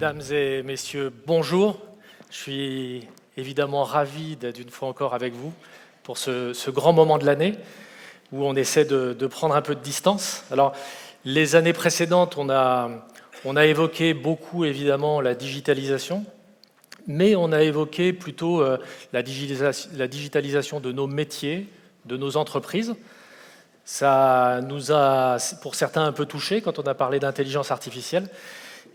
Mesdames et messieurs, bonjour. Je suis évidemment ravi d'être une fois encore avec vous pour ce grand moment de l'année où on essaie de prendre un peu de distance. Alors, les années précédentes, on a évoqué beaucoup évidemment la digitalisation, mais on a évoqué plutôt la digitalisation de nos métiers, de nos entreprises. Ça nous a, pour certains, un peu touchés quand on a parlé d'intelligence artificielle.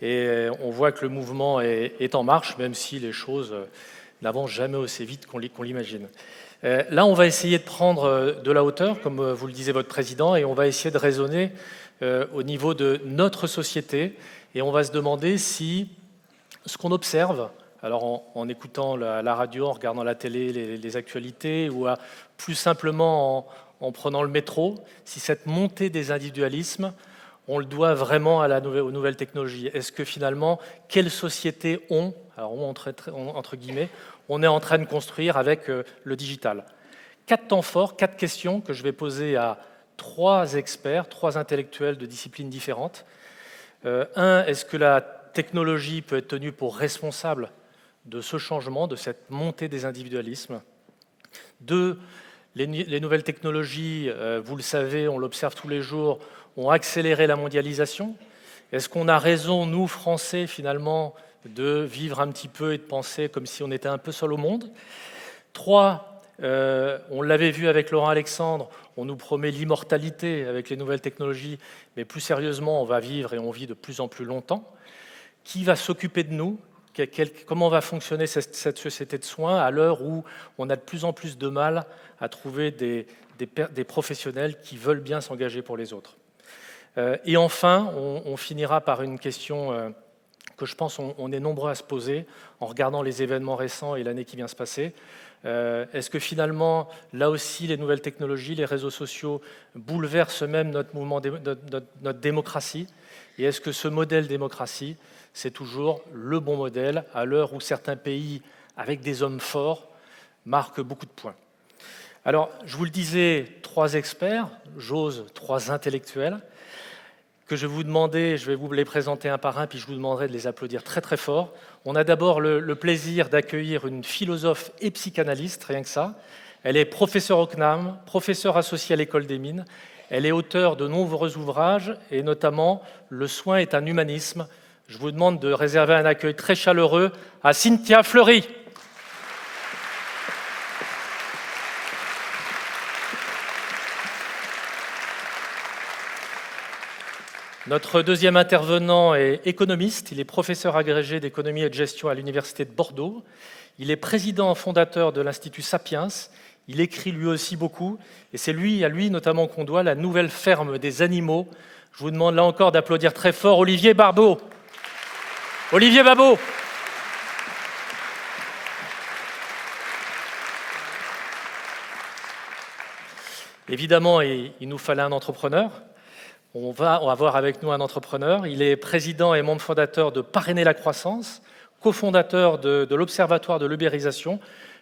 Et on voit que le mouvement est en marche, même si les choses n'avancent jamais aussi vite qu'on l'imagine. Là, on va essayer de prendre de la hauteur, comme vous le disait votre président, et on va essayer de raisonner au niveau de notre société. Et on va se demander si ce qu'on observe, alors en écoutant la radio, en regardant la télé, les actualités, ou plus simplement en prenant le métro, si cette montée des individualismes, on le doit vraiment aux nouvelles technologies. Est-ce que finalement, quelle société alors entre guillemets, on est en train de construire avec le digital? 4 temps forts, 4 questions que je vais poser à 3 experts, 3 intellectuels de disciplines différentes. Est-ce que la technologie peut être tenue pour responsable de ce changement, de cette montée des individualismes? 2, les nouvelles technologies, vous le savez, on l'observe tous les jours, ont accéléré la mondialisation. Est-ce qu'on a raison, nous, Français, finalement, de vivre un petit peu et de penser comme si on était un peu seul au monde? 3, on l'avait vu avec Laurent Alexandre, on nous promet l'immortalité avec les nouvelles technologies, mais plus sérieusement, on va vivre et on vit de plus en plus longtemps. Qui va s'occuper de nous? Comment va fonctionner cette société de soins à l'heure où on a de plus en plus de mal à trouver des professionnels qui veulent bien s'engager pour les autres? Et enfin, on finira par une question que je pense on est nombreux à se poser en regardant les événements récents et l'année qui vient se passer. Est-ce que finalement, là aussi, les nouvelles technologies, les réseaux sociaux bouleversent même notre mouvement, notre démocratie? Et est-ce que ce modèle démocratie, c'est toujours le bon modèle à l'heure où certains pays, avec des hommes forts, marquent beaucoup de points? Alors, je vous le disais, 3 experts, j'ose 3 intellectuels, que je vais vous demander, je vais vous les présenter un par un, puis je vous demanderai de les applaudir très très fort. On a d'abord le plaisir d'accueillir une philosophe et psychanalyste, rien que ça. Elle est professeure au CNAM, professeure associée à l'École des Mines. Elle est auteure de nombreux ouvrages, et notamment « Le soin est un humanisme ». Je vous demande de réserver un accueil très chaleureux à Cynthia Fleury. Notre deuxième intervenant est économiste, il est professeur agrégé d'économie et de gestion à l'Université de Bordeaux. Il est président fondateur de l'Institut Sapiens. Il écrit lui aussi beaucoup, et c'est à lui notamment qu'on doit la nouvelle ferme des animaux. Je vous demande là encore d'applaudir très fort Olivier Barbeau. Olivier Babot. Évidemment, il nous fallait un entrepreneur. On va avoir avec nous un entrepreneur. Il est président et membre fondateur de Parrainer la croissance, cofondateur de l'Observatoire de l'ubérisation,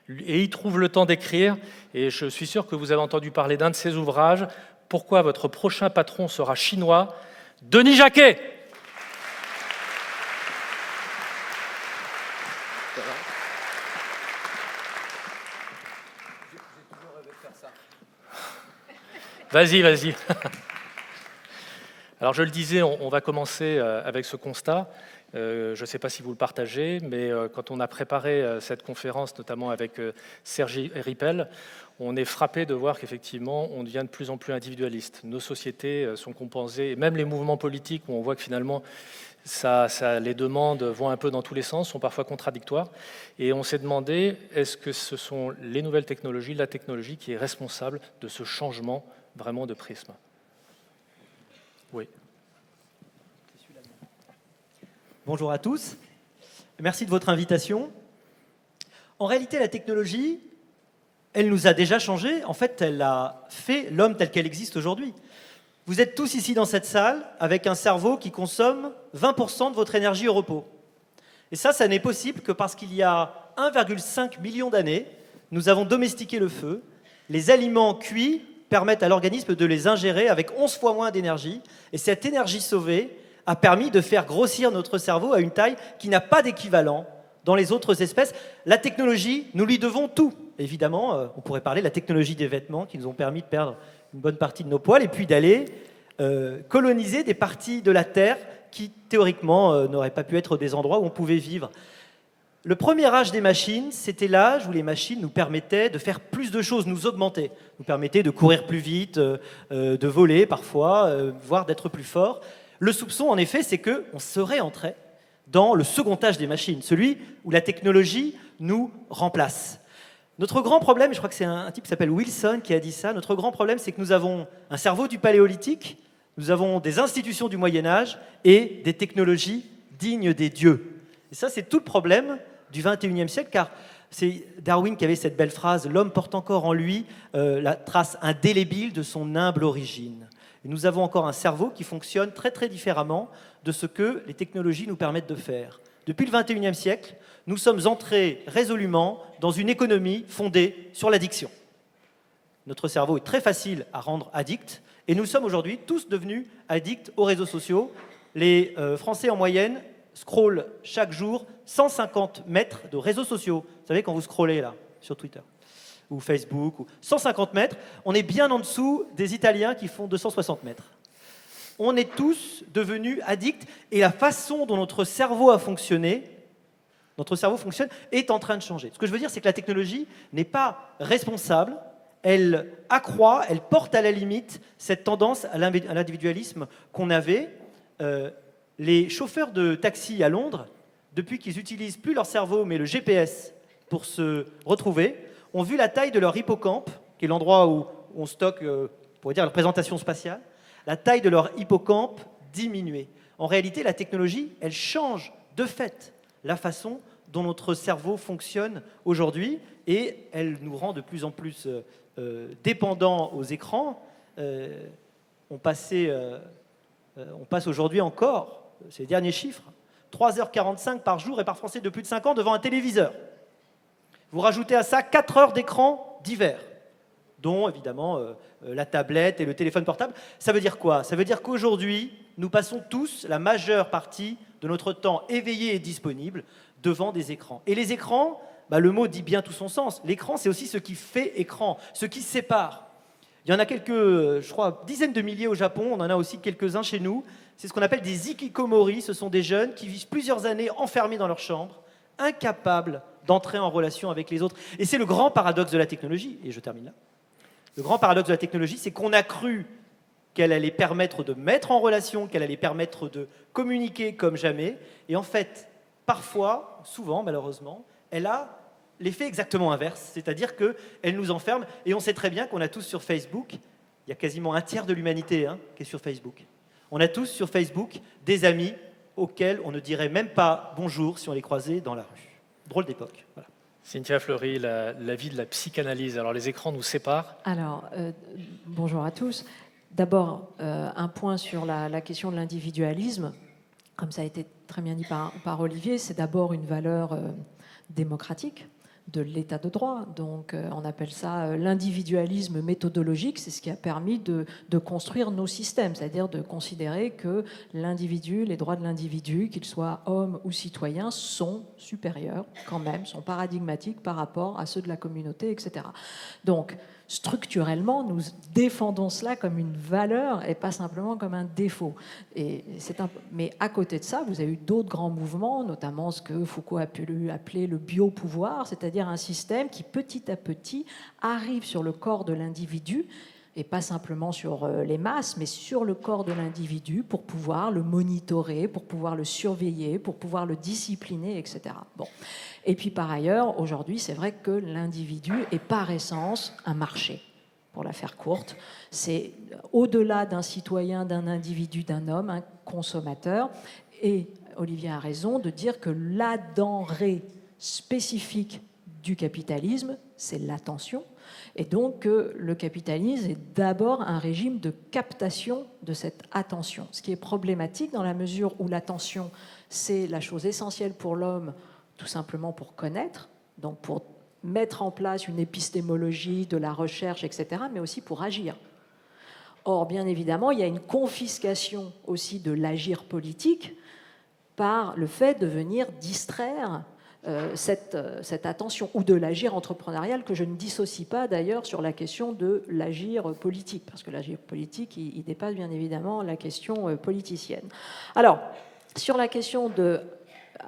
et il trouve le temps d'écrire, et je suis sûr que vous avez entendu parler d'un de ses ouvrages, « Pourquoi votre prochain patron sera chinois ?» Denis Jacquet. Vas-y. Alors je le disais, on va commencer avec ce constat. Je ne sais pas si vous le partagez, mais quand on a préparé cette conférence, notamment avec Serge Ripel, on est frappé de voir qu'effectivement, on devient de plus en plus individualiste. Nos sociétés sont compensées, et même les mouvements politiques, où on voit que finalement, les demandes vont un peu dans tous les sens, sont parfois contradictoires. Et on s'est demandé, est-ce que ce sont les nouvelles technologies, la technologie qui est responsable de ce changement vraiment de prisme? Oui. Bonjour à tous. Merci de votre invitation. En réalité, la technologie, elle nous a déjà changé. En fait, elle a fait l'homme tel qu'elle existe aujourd'hui. Vous êtes tous ici dans cette salle avec un cerveau qui consomme 20% de votre énergie au repos. Et ça n'est possible que parce qu'il y a 1,5 million d'années, nous avons domestiqué le feu. Les aliments cuits permettent à l'organisme de les ingérer avec 11 fois moins d'énergie. Et cette énergie sauvée a permis de faire grossir notre cerveau à une taille qui n'a pas d'équivalent dans les autres espèces. La technologie, nous lui devons tout. Évidemment, on pourrait parler de la technologie des vêtements qui nous ont permis de perdre une bonne partie de nos poils et puis d'aller coloniser des parties de la Terre qui, théoriquement, n'auraient pas pu être des endroits où on pouvait vivre. Le premier âge des machines, c'était l'âge où les machines nous permettaient de faire plus de choses, nous augmenter, nous permettaient de courir plus vite, de voler parfois, voire d'être plus fort. Le soupçon, en effet, c'est qu'on serait entré dans le second âge des machines, celui où la technologie nous remplace. Notre grand problème, je crois que c'est un type qui s'appelle Wilson qui a dit ça, notre grand problème, c'est que nous avons un cerveau du Paléolithique, nous avons des institutions du Moyen-Âge et des technologies dignes des dieux. Et ça, c'est tout le problème du XXIe siècle, car c'est Darwin qui avait cette belle phrase « L'homme porte encore en lui la trace indélébile de son humble origine ». Et nous avons encore un cerveau qui fonctionne très très différemment de ce que les technologies nous permettent de faire. Depuis le XXIe siècle, nous sommes entrés résolument dans une économie fondée sur l'addiction. Notre cerveau est très facile à rendre addict, et nous sommes aujourd'hui tous devenus addicts aux réseaux sociaux. Les Français en moyenne scrollent chaque jour 150 mètres de réseaux sociaux. Vous savez, quand vous scrollez là, sur Twitter ou Facebook, 150 mètres, on est bien en dessous des Italiens qui font 260 mètres. On est tous devenus addicts, et la façon dont notre cerveau fonctionne est en train de changer. Ce que je veux dire, c'est que la technologie n'est pas responsable, elle accroît, elle porte à la limite cette tendance à l'individualisme qu'on avait. Les chauffeurs de taxi à Londres, depuis qu'ils n'utilisent plus leur cerveau mais le GPS pour se retrouver, ont vu la taille de leur hippocampe, qui est l'endroit où on stocke, on pourrait dire, la représentation spatiale, la taille de leur hippocampe diminuer. En réalité, la technologie, elle change de fait la façon dont notre cerveau fonctionne aujourd'hui, et elle nous rend de plus en plus dépendants aux écrans. On passe aujourd'hui encore, c'est les derniers chiffres, 3h45 par jour et par Français de plus de 5 ans devant un téléviseur. Vous rajoutez à ça 4 heures d'écran divers, dont évidemment la tablette et le téléphone portable. Ça veut dire quoi? Ça veut dire qu'aujourd'hui, nous passons tous la majeure partie de notre temps éveillé et disponible devant des écrans. Et les écrans, le mot dit bien tout son sens. L'écran, c'est aussi ce qui fait écran, ce qui sépare. Il y en a quelques, je crois, dizaines de milliers au Japon, on en a aussi quelques-uns chez nous. C'est ce qu'on appelle des hikikomori, ce sont des jeunes qui vivent plusieurs années enfermés dans leur chambre, incapables d'entrer en relation avec les autres. Et c'est le grand paradoxe de la technologie, et je termine là. Le grand paradoxe de la technologie, c'est qu'on a cru qu'elle allait permettre de mettre en relation, qu'elle allait permettre de communiquer comme jamais, et en fait, parfois, souvent malheureusement, elle a l'effet exactement inverse, c'est-à-dire qu'elle nous enferme, et on sait très bien qu'on a tous sur Facebook, il y a quasiment un tiers de l'humanité qui est sur Facebook. On a tous sur Facebook des amis auxquels on ne dirait même pas bonjour si on les croisait dans la rue. Drôle d'époque. Voilà. Cynthia Fleury, la vie de la psychanalyse. Alors les écrans nous séparent. Alors, bonjour à tous. D'abord, un point sur la question de l'individualisme. Comme ça a été très bien dit par Olivier, c'est d'abord une valeur démocratique de l'état de droit. Donc on appelle ça l'individualisme méthodologique. C'est ce qui a permis de construire nos systèmes, c'est-à-dire de considérer que l'individu, les droits de l'individu, qu'il soit homme ou citoyen, sont supérieurs quand même, sont paradigmatiques par rapport à ceux de la communauté, etc. Donc structurellement, nous défendons cela comme une valeur et pas simplement comme un défaut. Mais à côté de ça, vous avez eu d'autres grands mouvements, notamment ce que Foucault a pu appeler le biopouvoir, c'est-à-dire un système qui, petit à petit, arrive sur le corps de l'individu, et pas simplement sur les masses, mais sur le corps de l'individu pour pouvoir le monitorer, pour pouvoir le surveiller, pour pouvoir le discipliner, etc. Bon. Et puis par ailleurs, aujourd'hui, c'est vrai que l'individu est par essence un marché. Pour la faire courte, c'est au-delà d'un citoyen, d'un individu, d'un homme, un consommateur. Et Olivier a raison de dire que la denrée spécifique du capitalisme, c'est l'attention. Et donc, le capitalisme est d'abord un régime de captation de cette attention. Ce qui est problématique dans la mesure où l'attention, c'est la chose essentielle pour l'homme, tout simplement pour connaître, donc pour mettre en place une épistémologie, de la recherche, etc., mais aussi pour agir. Or, bien évidemment, il y a une confiscation aussi de l'agir politique par le fait de venir distraire cette attention, ou de l'agir entrepreneurial, que je ne dissocie pas d'ailleurs sur la question de l'agir politique, parce que l'agir politique, il dépasse bien évidemment la question politicienne. Alors, sur la question de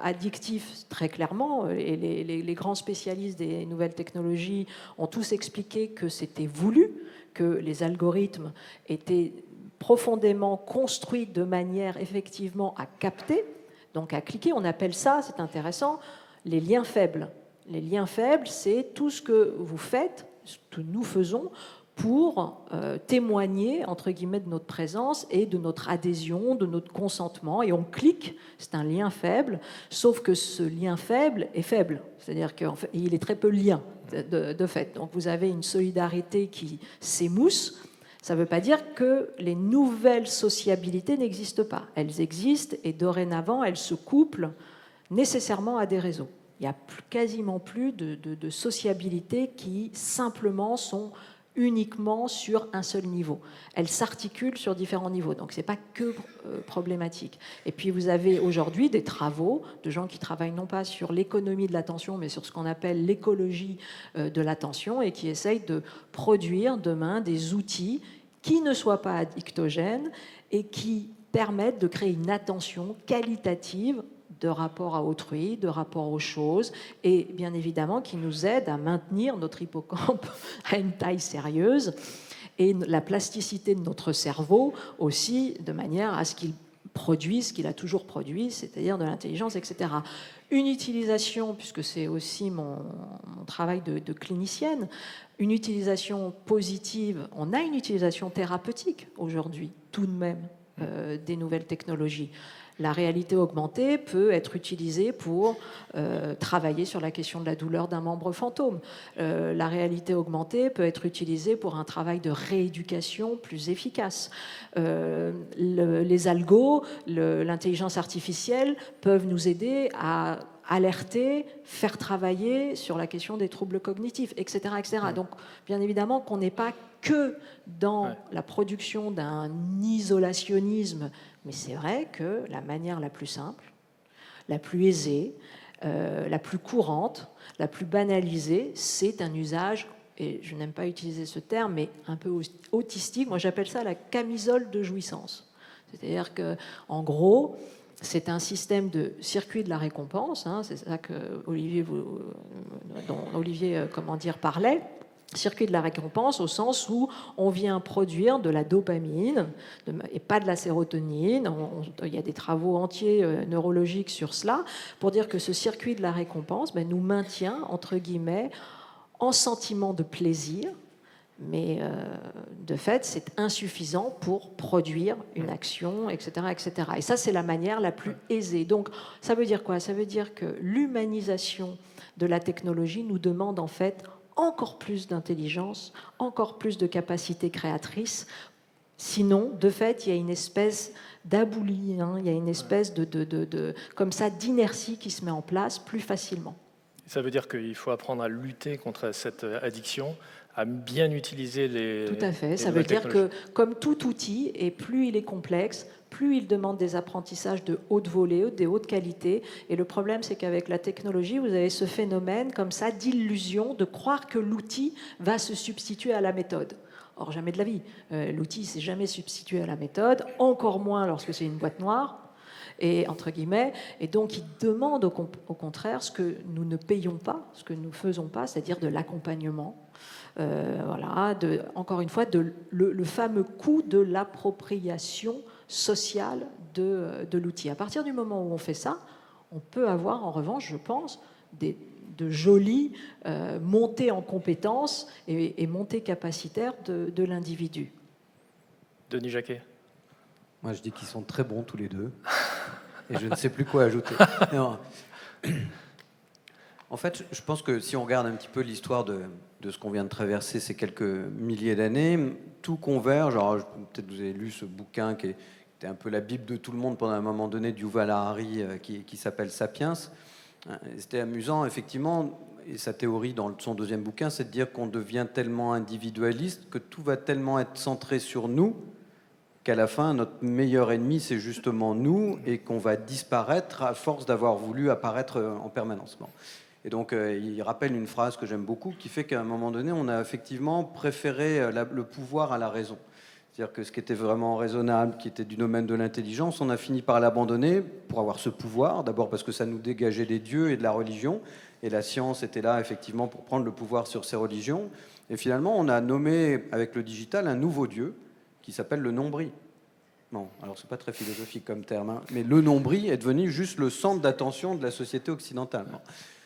addictif, très clairement, et les grands spécialistes des nouvelles technologies ont tous expliqué que c'était voulu, que les algorithmes étaient profondément construits de manière effectivement à capter, donc à cliquer. On appelle ça, c'est intéressant, les liens faibles. Les liens faibles, c'est tout ce que vous faites, ce que nous faisons, pour témoigner, entre guillemets, de notre présence et de notre adhésion, de notre consentement. Et on clique, c'est un lien faible, sauf que ce lien faible est faible. C'est-à-dire qu'il est très peu lien, de fait. Donc vous avez une solidarité qui s'émousse. Ça ne veut pas dire que les nouvelles sociabilités n'existent pas. Elles existent et dorénavant, elles se couplent nécessairement à des réseaux. Il n'y a quasiment plus de sociabilités qui simplement sont uniquement sur un seul niveau. Elles s'articulent sur différents niveaux, donc ce n'est pas que problématique. Et puis vous avez aujourd'hui des travaux de gens qui travaillent non pas sur l'économie de l'attention, mais sur ce qu'on appelle l'écologie de l'attention, et qui essayent de produire demain des outils qui ne soient pas addictogènes et qui permettent de créer une attention qualitative de rapport à autrui, de rapport aux choses, et bien évidemment qui nous aide à maintenir notre hippocampe à une taille sérieuse et la plasticité de notre cerveau aussi, de manière à ce qu'il produise ce qu'il a toujours produit, c'est-à-dire de l'intelligence, etc. Une utilisation, puisque c'est aussi mon travail de clinicienne, une utilisation positive, on a une utilisation thérapeutique aujourd'hui, tout de même, des nouvelles technologies. La réalité augmentée peut être utilisée pour travailler sur la question de la douleur d'un membre fantôme. La réalité augmentée peut être utilisée pour un travail de rééducation plus efficace. Les algos, l'intelligence artificielle peuvent nous aider à alerter, faire travailler sur la question des troubles cognitifs, etc. etc. Donc, bien évidemment qu'on n'est pas que dans la production d'un isolationnisme, mais c'est vrai que la manière la plus simple, la plus aisée, la plus courante, la plus banalisée, c'est un usage, et je n'aime pas utiliser ce terme, mais un peu autistique. Moi, j'appelle ça la camisole de jouissance. C'est-à-dire qu'en gros, c'est un système de circuit de la récompense, hein, c'est ça que dont Olivier parlait. Circuit de la récompense au sens où on vient produire de la dopamine et pas de la sérotonine. Il y a des travaux entiers neurologiques sur cela pour dire que ce circuit de la récompense nous maintient, entre guillemets, en sentiment de plaisir, mais de fait, c'est insuffisant pour produire une action, etc., etc. Et ça, c'est la manière la plus aisée. Donc, ça veut dire quoi? Ça veut dire que l'humanisation de la technologie nous demande en fait encore plus d'intelligence, encore plus de capacité créatrice. Sinon, de fait, il y a une espèce d'abouli, il y a une espèce comme ça, d'inertie qui se met en place plus facilement. Ça veut dire qu'il faut apprendre à lutter contre cette addiction, à bien utiliser les... Tout à fait. Ça veut dire que, comme tout outil, et plus il est complexe, plus il demande des apprentissages de haute volée, de haute qualité. Et le problème, c'est qu'avec la technologie, vous avez ce phénomène comme ça d'illusion, de croire que l'outil va se substituer à la méthode. Or, jamais de la vie. L'outil ne s'est jamais substitué à la méthode, encore moins lorsque c'est une boîte noire. Et entre guillemets, et donc il demande au contraire ce que nous ne payons pas, ce que nous ne faisons pas, c'est-à-dire de l'accompagnement. Encore une fois, le fameux coût de l'appropriation sociale de l'outil. À partir du moment où on fait ça, on peut avoir en revanche, je pense, de jolies montées en compétences et montées capacitaires de l'individu. Denis Jacquet. Moi, je dis qu'ils sont très bons tous les deux. Et je ne sais plus quoi ajouter. Non. En fait, je pense que si on regarde un petit peu l'histoire de ce qu'on vient de traverser ces quelques milliers d'années, tout converge. Alors, peut-être vous avez lu ce bouquin qui était un peu la Bible de tout le monde pendant un moment donné, d'Yuval Harari, qui s'appelle « Sapiens ». C'était amusant, effectivement, et sa théorie dans son deuxième bouquin, c'est de dire qu'on devient tellement individualiste que tout va tellement être centré sur nous qu'à la fin, notre meilleur ennemi, c'est justement nous, et qu'on va disparaître à force d'avoir voulu apparaître en permanence. Bon. Et donc, il rappelle une phrase que j'aime beaucoup, qui fait qu'à un moment donné, on a effectivement préféré le pouvoir à la raison. C'est-à-dire que ce qui était vraiment raisonnable, qui était du domaine de l'intelligence, on a fini par l'abandonner pour avoir ce pouvoir, d'abord parce que ça nous dégageait des dieux et de la religion, et la science était là, effectivement, pour prendre le pouvoir sur ces religions. Et finalement, on a nommé, avec le digital, un nouveau dieu, qui s'appelle le nombril. Bon, alors c'est pas très philosophique comme terme, hein, mais le nombril est devenu juste le centre d'attention de la société occidentale. Bon.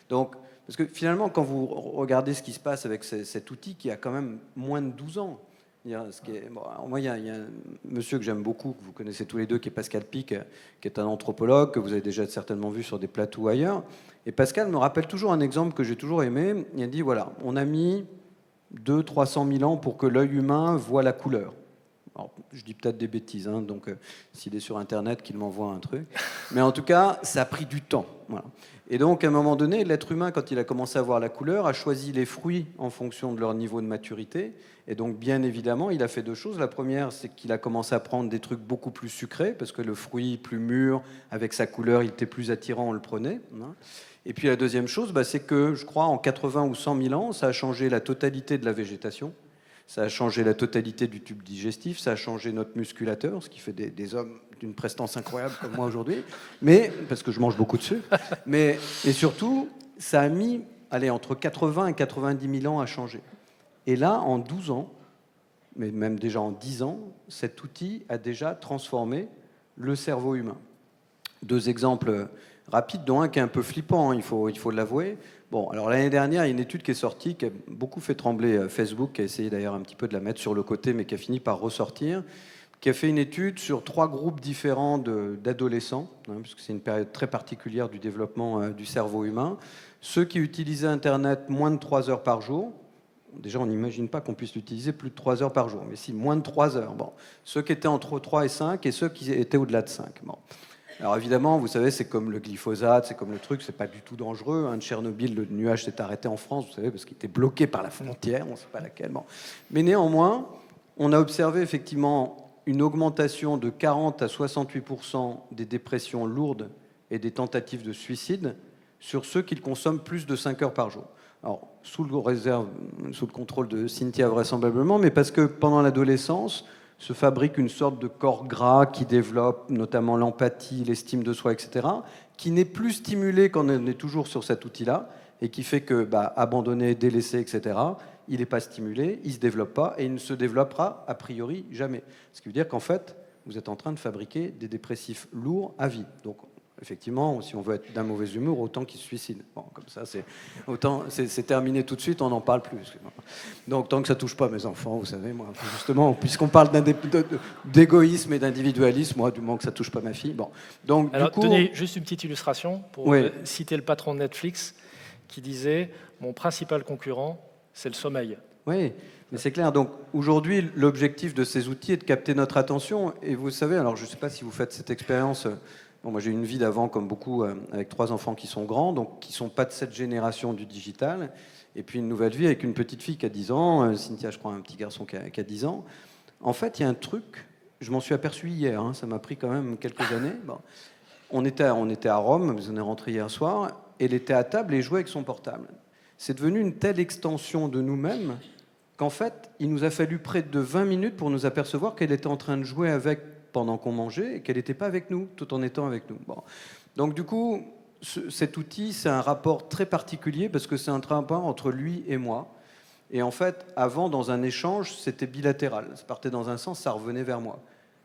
Donc, parce que finalement, quand vous regardez ce qui se passe avec cet outil qui a quand même moins de 12 ans, moi, il y a un monsieur que j'aime beaucoup, que vous connaissez tous les deux, qui est Pascal Pic, qui est un anthropologue, que vous avez déjà certainement vu sur des plateaux ailleurs. Et Pascal me rappelle toujours un exemple que j'ai toujours aimé. Il a dit, voilà, on a mis 200-300 000 ans pour que l'œil humain voit la couleur. Alors, je dis peut-être des bêtises, hein, donc s'il est sur Internet, qu'il m'envoie un truc. Mais en tout cas, ça a pris du temps. Voilà. Et donc, à un moment donné, l'être humain, quand il a commencé à voir la couleur, a choisi les fruits en fonction de leur niveau de maturité. Et donc, bien évidemment, il a fait deux choses. La première, c'est qu'il a commencé à prendre des trucs beaucoup plus sucrés, parce que le fruit plus mûr, avec sa couleur, il était plus attirant, on le prenait. Hein. Et puis la deuxième chose, c'est que, je crois, en 80 ou 100 000 ans, ça a changé la totalité de la végétation. Ça a changé la totalité du tube digestif, ça a changé notre musculateur, ce qui fait des hommes d'une prestance incroyable comme moi aujourd'hui, mais parce que je mange beaucoup de sucre. Et surtout, ça a mis entre 80 et 90 000 ans à changer. Et là, en 12 ans, mais même déjà en 10 ans, cet outil a déjà transformé le cerveau humain. Deux exemples rapides, dont un qui est un peu flippant, hein, il faut l'avouer. Bon, alors l'année dernière, il y a une étude qui est sortie, qui a beaucoup fait trembler Facebook, qui a essayé d'ailleurs un petit peu de la mettre sur le côté, mais qui a fini par ressortir, qui a fait une étude sur 3 groupes différents d'adolescents, hein, puisque c'est une période très particulière du développement du cerveau humain. Ceux qui utilisaient Internet moins de 3 heures par jour, déjà on n'imagine pas qu'on puisse l'utiliser plus de 3 heures par jour, mais si, moins de 3 heures. Bon. Ceux qui étaient entre 3 et 5, et ceux qui étaient au-delà de 5. Bon. Alors évidemment, vous savez, c'est comme le glyphosate, c'est comme le truc, c'est pas du tout dangereux. Hein. De Tchernobyl, le nuage s'est arrêté en France, vous savez, parce qu'il était bloqué par la frontière, on ne sait pas laquelle. Bon. Mais néanmoins, on a observé effectivement une augmentation de 40 à 68% des dépressions lourdes et des tentatives de suicide sur ceux qui consomment plus de 5 heures par jour. Alors, sous le contrôle de Cynthia vraisemblablement, mais parce que pendant l'adolescence, se fabrique une sorte de corps gras qui développe notamment l'empathie, l'estime de soi, etc., qui n'est plus stimulé quand on est toujours sur cet outil-là, et qui fait que, abandonné, délaissé, etc., il n'est pas stimulé, il ne se développe pas, et il ne se développera a priori jamais. Ce qui veut dire qu'en fait, vous êtes en train de fabriquer des dépressifs lourds à vie. Donc, effectivement, si on veut être d'un mauvais humour, autant qu'il se suicide. Bon, comme ça, c'est terminé tout de suite, on n'en parle plus. Donc, tant que ça touche pas mes enfants, vous savez, moi, justement, puisqu'on parle d'égoïsme et d'individualisme, moi, du moment que ça touche pas ma fille. Bon. Donc, alors, du coup, donnez juste une petite illustration pour oui. Citer le patron de Netflix qui disait « Mon principal concurrent, c'est le sommeil ». Oui, mais c'est clair. Donc aujourd'hui, l'objectif de ces outils est de capter notre attention. Et vous savez, alors je ne sais pas si vous faites cette expérience. Bon, moi j'ai une vie d'avant, comme beaucoup, avec 3 enfants qui sont grands, donc qui ne sont pas de cette génération du digital. Et puis une nouvelle vie avec une petite fille qui a 10 ans, Cynthia, je crois, un petit garçon qui a 10 ans. En fait, il y a un truc, je m'en suis aperçu hier, hein, ça m'a pris quand même quelques années. Bon. On était à Rome, on est rentré hier soir, et elle était à table et jouait avec son portable. C'est devenu une telle extension de nous-mêmes qu'en fait, il nous a fallu près de 20 minutes pour nous apercevoir qu'elle était en train de jouer avec pendant qu'on mangeait et qu'elle n'était pas avec nous, tout en étant avec nous. Bon. Donc du coup, cet outil, c'est un rapport très particulier parce que c'est un rapport entre lui et moi. Et en fait, avant, dans un échange, c'était bilatéral. Ça partait dans un sens, ça revenait vers moi.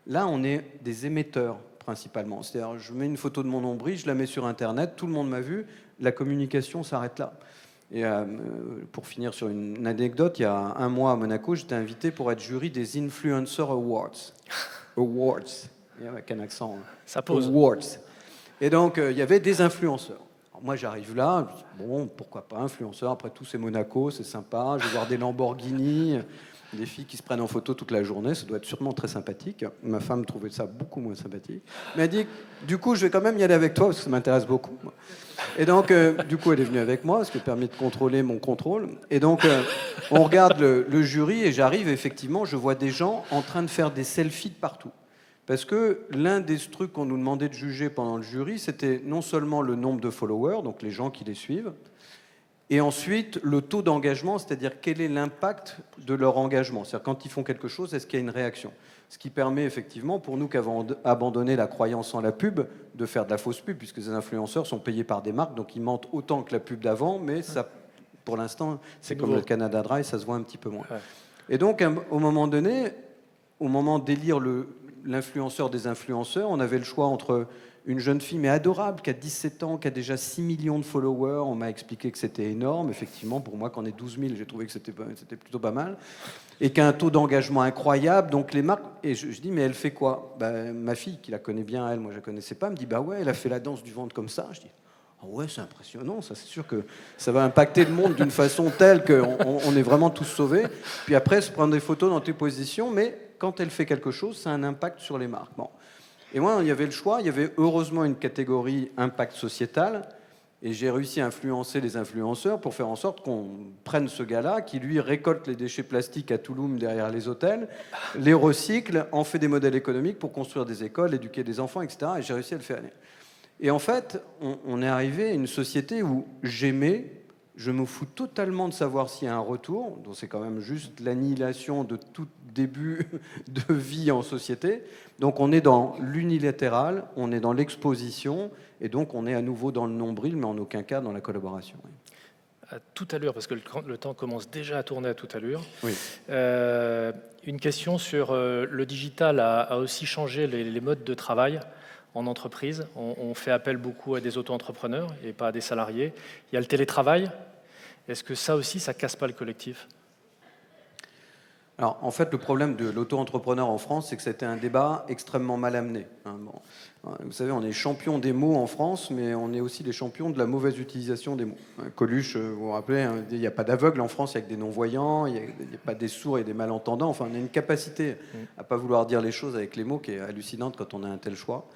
Là, on est des émetteurs principalement. C'est-à-dire, je mets une photo de mon nombril, je la mets sur Internet, tout le monde m'a vu, la communication s'arrête là. Et pour finir sur une anecdote, il y a un mois à Monaco, j'étais invité pour être jury des Influencer Awards. Awards, avec un accent. Ça pose. Awards. Et donc, il y avait des influenceurs. Alors, moi, j'arrive là, je dis, bon, pourquoi pas, influenceur, après tout, c'est Monaco, c'est sympa, je vais voir des Lamborghini. Des filles qui se prennent en photo toute la journée, ça doit être sûrement très sympathique. Ma femme trouvait ça beaucoup moins sympathique. Mais elle dit, du coup, je vais quand même y aller avec toi, parce que ça m'intéresse beaucoup. Moi. Et donc, du coup, elle est venue avec moi, ce qui permet de contrôler mon contrôle. Et donc, on regarde le jury, et j'arrive, effectivement, je vois des gens en train de faire des selfies de partout. Parce que l'un des trucs qu'on nous demandait de juger pendant le jury, c'était non seulement le nombre de followers, donc les gens qui les suivent, et ensuite le taux d'engagement, c'est-à-dire quel est l'impact de leur engagement. C'est-à-dire quand ils font quelque chose, est-ce qu'il y a une réaction? Ce qui permet effectivement, pour nous qui avons abandonné la croyance en la pub, de faire de la fausse pub, puisque ces influenceurs sont payés par des marques, donc ils mentent autant que la pub d'avant, mais ça, pour l'instant, c'est comme le Canada Dry, ça se voit un petit peu moins. Ouais. Et donc, au moment donné, au moment d'élire l'influenceur des influenceurs, on avait le choix entre une jeune fille, mais adorable, qui a 17 ans, qui a déjà 6 millions de followers. On m'a expliqué que c'était énorme. Effectivement, pour moi, qu'on ait 12 000, j'ai trouvé que c'était plutôt pas mal. Et qui a un taux d'engagement incroyable. Donc les marques... Et je dis, mais elle fait quoi? Ma fille, qui la connaît bien, elle, moi je la connaissais pas, me dit, bah ouais, elle a fait la danse du ventre comme ça. Je dis, ah ouais, c'est impressionnant. Ça, c'est sûr que ça va impacter le monde d'une façon telle qu'on est vraiment tous sauvés. Puis après, se prendre des photos dans tes positions, mais quand elle fait quelque chose, ça a un impact sur les marques. Bon. Et moi, il y avait le choix. Il y avait heureusement une catégorie impact sociétal. Et j'ai réussi à influencer les influenceurs pour faire en sorte qu'on prenne ce gars-là, qui lui récolte les déchets plastiques à Touloum derrière les hôtels, les recycle, en fait des modèles économiques pour construire des écoles, éduquer des enfants, etc. Et j'ai réussi à le faire aller. Et en fait, on est arrivé à une société où j'aimais, je me fous totalement de savoir s'il y a un retour, donc c'est quand même juste l'annihilation de tout début de vie en société. Donc on est dans l'unilatéral, on est dans l'exposition, et donc on est à nouveau dans le nombril, mais en aucun cas dans la collaboration. À toute allure, parce que le temps commence déjà à tourner à toute allure. Oui. Une question sur le digital a aussi changé les modes de travail en entreprise. On fait appel beaucoup à des auto-entrepreneurs et pas à des salariés. Il y a le télétravail. Est-ce que ça aussi, ça casse pas le collectif? Alors, en fait, le problème de l'auto-entrepreneur en France, c'est que c'était un débat extrêmement mal amené. Vous savez, on est champion des mots en France, mais on est aussi les champions de la mauvaise utilisation des mots. Coluche, vous vous rappelez, il n'y a pas d'aveugles en France, il n'y a que des non-voyants, il n'y a pas des sourds et des malentendants. Enfin, on a une capacité à ne pas vouloir dire les choses avec les mots qui est hallucinante quand on a un tel choix.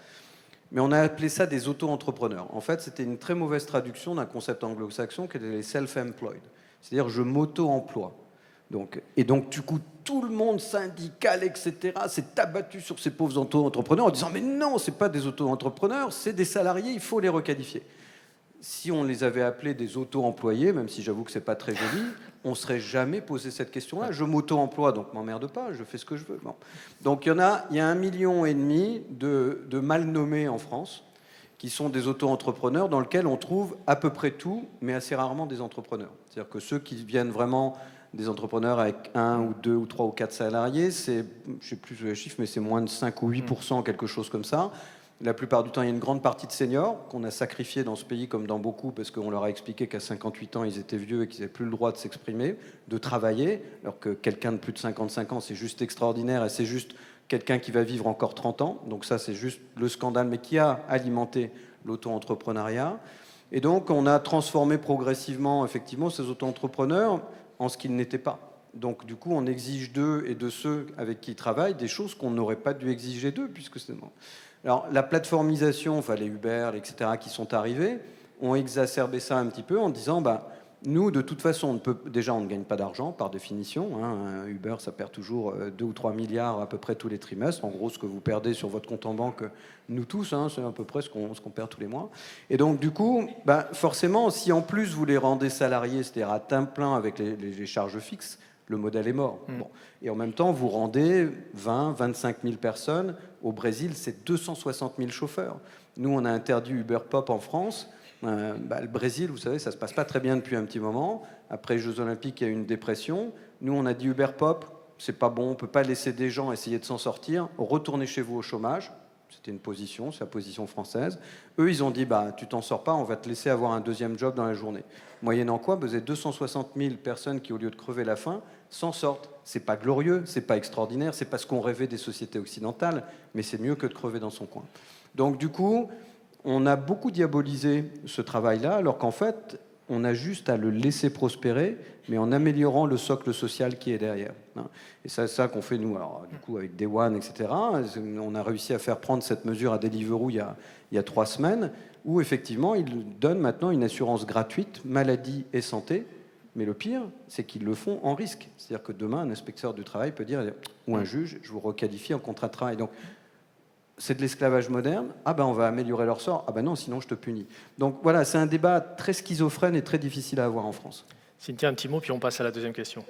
Mais on a appelé ça des auto-entrepreneurs. En fait, c'était une très mauvaise traduction d'un concept anglo-saxon qui était les self-employed. C'est-à-dire, je m'auto-emploie. Et donc, du coup, tout le monde syndical, etc., s'est abattu sur ces pauvres auto-entrepreneurs en disant « Mais non, ce n'est pas des auto-entrepreneurs, c'est des salariés, il faut les requalifier. » Si on les avait appelés des auto-employés, même si j'avoue que ce n'est pas très joli, on ne serait jamais posé cette question-là. Je m'auto-emploie, donc m'emmerde pas, je fais ce que je veux. Bon. Donc il y a 1,5 million de mal nommés en France, qui sont des auto-entrepreneurs dans lesquels on trouve à peu près tout, mais assez rarement des entrepreneurs. C'est-à-dire que ceux qui viennent vraiment des entrepreneurs avec 1 ou 2 ou 3 ou 4 salariés, c'est, je ne sais plus les chiffres, mais c'est moins de 5 ou 8%, quelque chose comme ça. La plupart du temps, il y a une grande partie de seniors qu'on a sacrifiés dans ce pays, comme dans beaucoup, parce qu'on leur a expliqué qu'à 58 ans, ils étaient vieux et qu'ils n'avaient plus le droit de s'exprimer, de travailler, alors que quelqu'un de plus de 55 ans, c'est juste extraordinaire et c'est juste quelqu'un qui va vivre encore 30 ans. Donc ça, c'est juste le scandale, mais qui a alimenté l'auto-entrepreneuriat. Et donc, on a transformé progressivement, effectivement, ces auto-entrepreneurs en ce qu'ils n'étaient pas. Donc, du coup, on exige d'eux et de ceux avec qui ils travaillent des choses qu'on n'aurait pas dû exiger d'eux, puisque c'est... Alors, la plateformisation, enfin les Uber, etc., qui sont arrivés, ont exacerbé ça un petit peu en disant, nous, de toute façon, on ne gagne pas d'argent, par définition. Uber, ça perd toujours 2 ou 3 milliards à peu près tous les trimestres. En gros, ce que vous perdez sur votre compte en banque, nous tous, c'est à peu près ce qu'on perd tous les mois. Et donc, du coup, forcément, si en plus vous les rendez salariés, c'est-à-dire à temps plein avec les charges fixes, le modèle est mort. Bon. Et en même temps, vous rendez 20, 25 000 personnes. Au Brésil, c'est 260 000 chauffeurs. Nous, on a interdit Uber Pop en France. Le Brésil, vous savez, ça ne se passe pas très bien depuis un petit moment. Après les Jeux Olympiques, il y a eu une dépression. Nous, on a dit Uber Pop, c'est pas bon, on ne peut pas laisser des gens essayer de s'en sortir. Retournez chez vous au chômage. C'était une position, c'est la position française. Eux, ils ont dit, tu t'en sors pas, on va te laisser avoir un deuxième job dans la journée. Moyennant quoi, vous avez 260 000 personnes qui, au lieu de crever la faim, s'en sortent. C'est pas glorieux, c'est pas extraordinaire, c'est pas ce qu'on rêvait des sociétés occidentales, mais c'est mieux que de crever dans son coin. Donc du coup, on a beaucoup diabolisé ce travail-là, alors qu'en fait, On a juste à le laisser prospérer, mais en améliorant le socle social qui est derrière. Et c'est ça qu'on fait, nous, alors, du coup, avec Day One, etc. On a réussi à faire prendre cette mesure à Deliveroo il y a 3 semaines, où effectivement, ils donnent maintenant une assurance gratuite, maladie et santé. Mais le pire, c'est qu'ils le font en risque. C'est-à-dire que demain, un inspecteur du travail peut dire, ou un juge, je vous requalifie en contrat de travail. Donc, c'est de l'esclavage moderne. Ah ben, on va améliorer leur sort. Ah ben non, sinon je te punis. Donc voilà, c'est un débat très schizophrène et très difficile à avoir en France. Cynthia, un petit mot, puis on passe à la deuxième question.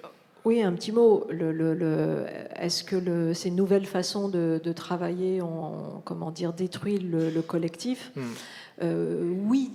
Oui, un petit mot. Est-ce que ces nouvelles façons de travailler ont, comment dire, détruit le collectif ? Oui,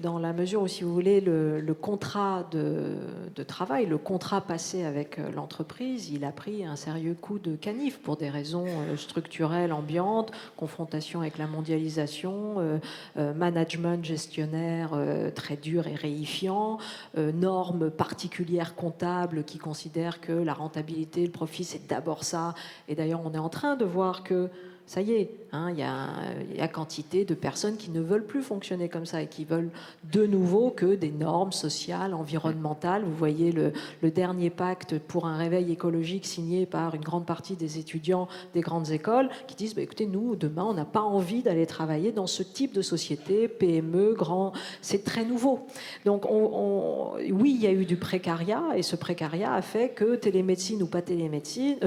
dans la mesure où, si vous voulez, le contrat de travail, le contrat passé avec l'entreprise, il a pris un sérieux coup de canif pour des raisons structurelles, ambiantes, confrontation avec la mondialisation, management gestionnaire très dur et réifiant, normes particulières comptables qui considèrent que la rentabilité, le profit, c'est d'abord ça. Et d'ailleurs, on est en train de voir que ça y est, il y a quantité de personnes qui ne veulent plus fonctionner comme ça et qui veulent de nouveau que des normes sociales, environnementales. Vous voyez le dernier pacte pour un réveil écologique signé par une grande partie des étudiants des grandes écoles qui disent écoutez, nous, demain, on n'a pas envie d'aller travailler dans ce type de société, PME, grand, c'est très nouveau. Donc, oui, il y a eu du précariat et ce précariat a fait que télémédecine ou pas télémédecine,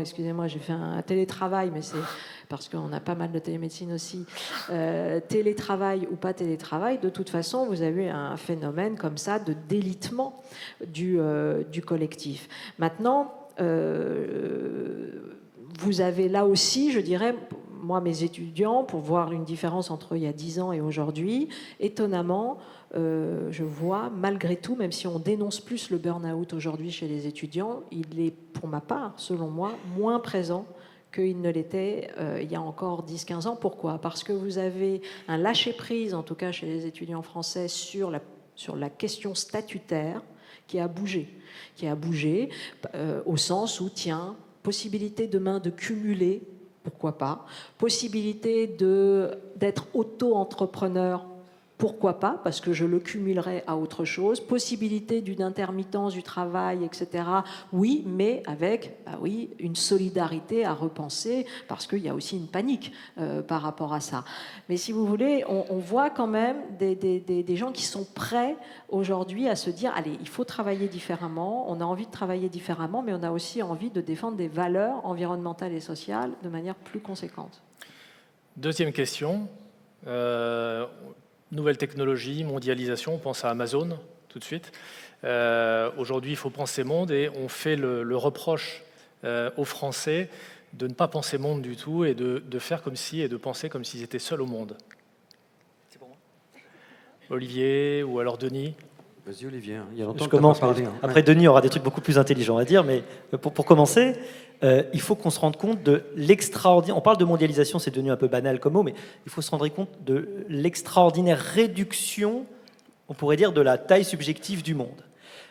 excusez-moi, j'ai fait un télétravail, mais c'est parce qu'on a pas mal de télémédecine aussi, télétravail ou pas télétravail, de toute façon, vous avez un phénomène comme ça de délitement du collectif. Maintenant, vous avez là aussi, je dirais, moi, mes étudiants, pour voir une différence entre il y a 10 ans et aujourd'hui, étonnamment, je vois, malgré tout, même si on dénonce plus le burn-out aujourd'hui chez les étudiants, il est, pour ma part, selon moi, moins présent qu'il ne l'était il y a encore 10-15 ans. Pourquoi ? Parce que vous avez un lâcher-prise, en tout cas chez les étudiants français, sur la question statutaire qui a bougé au sens où, tiens, possibilité demain de cumuler, pourquoi pas, possibilité d'être auto-entrepreneur, pourquoi pas, parce que je le cumulerai à autre chose. Possibilité d'une intermittence du travail, etc. Oui, mais avec une solidarité à repenser, parce qu'il y a aussi une panique par rapport à ça. Mais si vous voulez, on voit quand même des gens qui sont prêts aujourd'hui à se dire, allez, il faut travailler différemment, on a envie de travailler différemment, mais on a aussi envie de défendre des valeurs environnementales et sociales de manière plus conséquente. Deuxième question. Nouvelle technologie, mondialisation, on pense à Amazon tout de suite. Aujourd'hui, il faut penser monde et on fait le reproche aux Français de ne pas penser monde du tout et de faire comme si et de penser comme s'ils étaient seuls au monde. C'est pour moi. Olivier ou alors Denis. Vas-y Olivier, il y a longtemps je que commence. pas parlé. Après Denis aura des trucs beaucoup plus intelligents à dire, mais pour commencer, il faut qu'on se rende compte de l'extraordinaire. On parle de mondialisation, c'est devenu un peu banal comme mot, mais il faut se rendre compte de l'extraordinaire réduction, on pourrait dire, de la taille subjective du monde.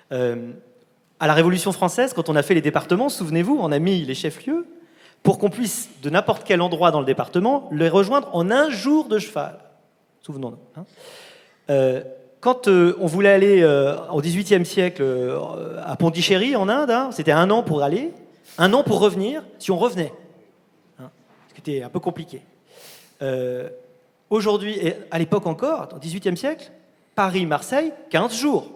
À la Révolution française, quand on a fait les départements, souvenez-vous, on a mis les chefs-lieux pour qu'on puisse, de n'importe quel endroit dans le département, les rejoindre en un jour de cheval. Souvenons-nous. Quand on voulait aller au XVIIIe siècle à Pondichéry, en Inde, c'était 1 an pour aller, 1 an pour revenir, si on revenait. Ce qui était un peu compliqué. Aujourd'hui, et à l'époque encore, au XVIIIe siècle, Paris-Marseille, 15 jours.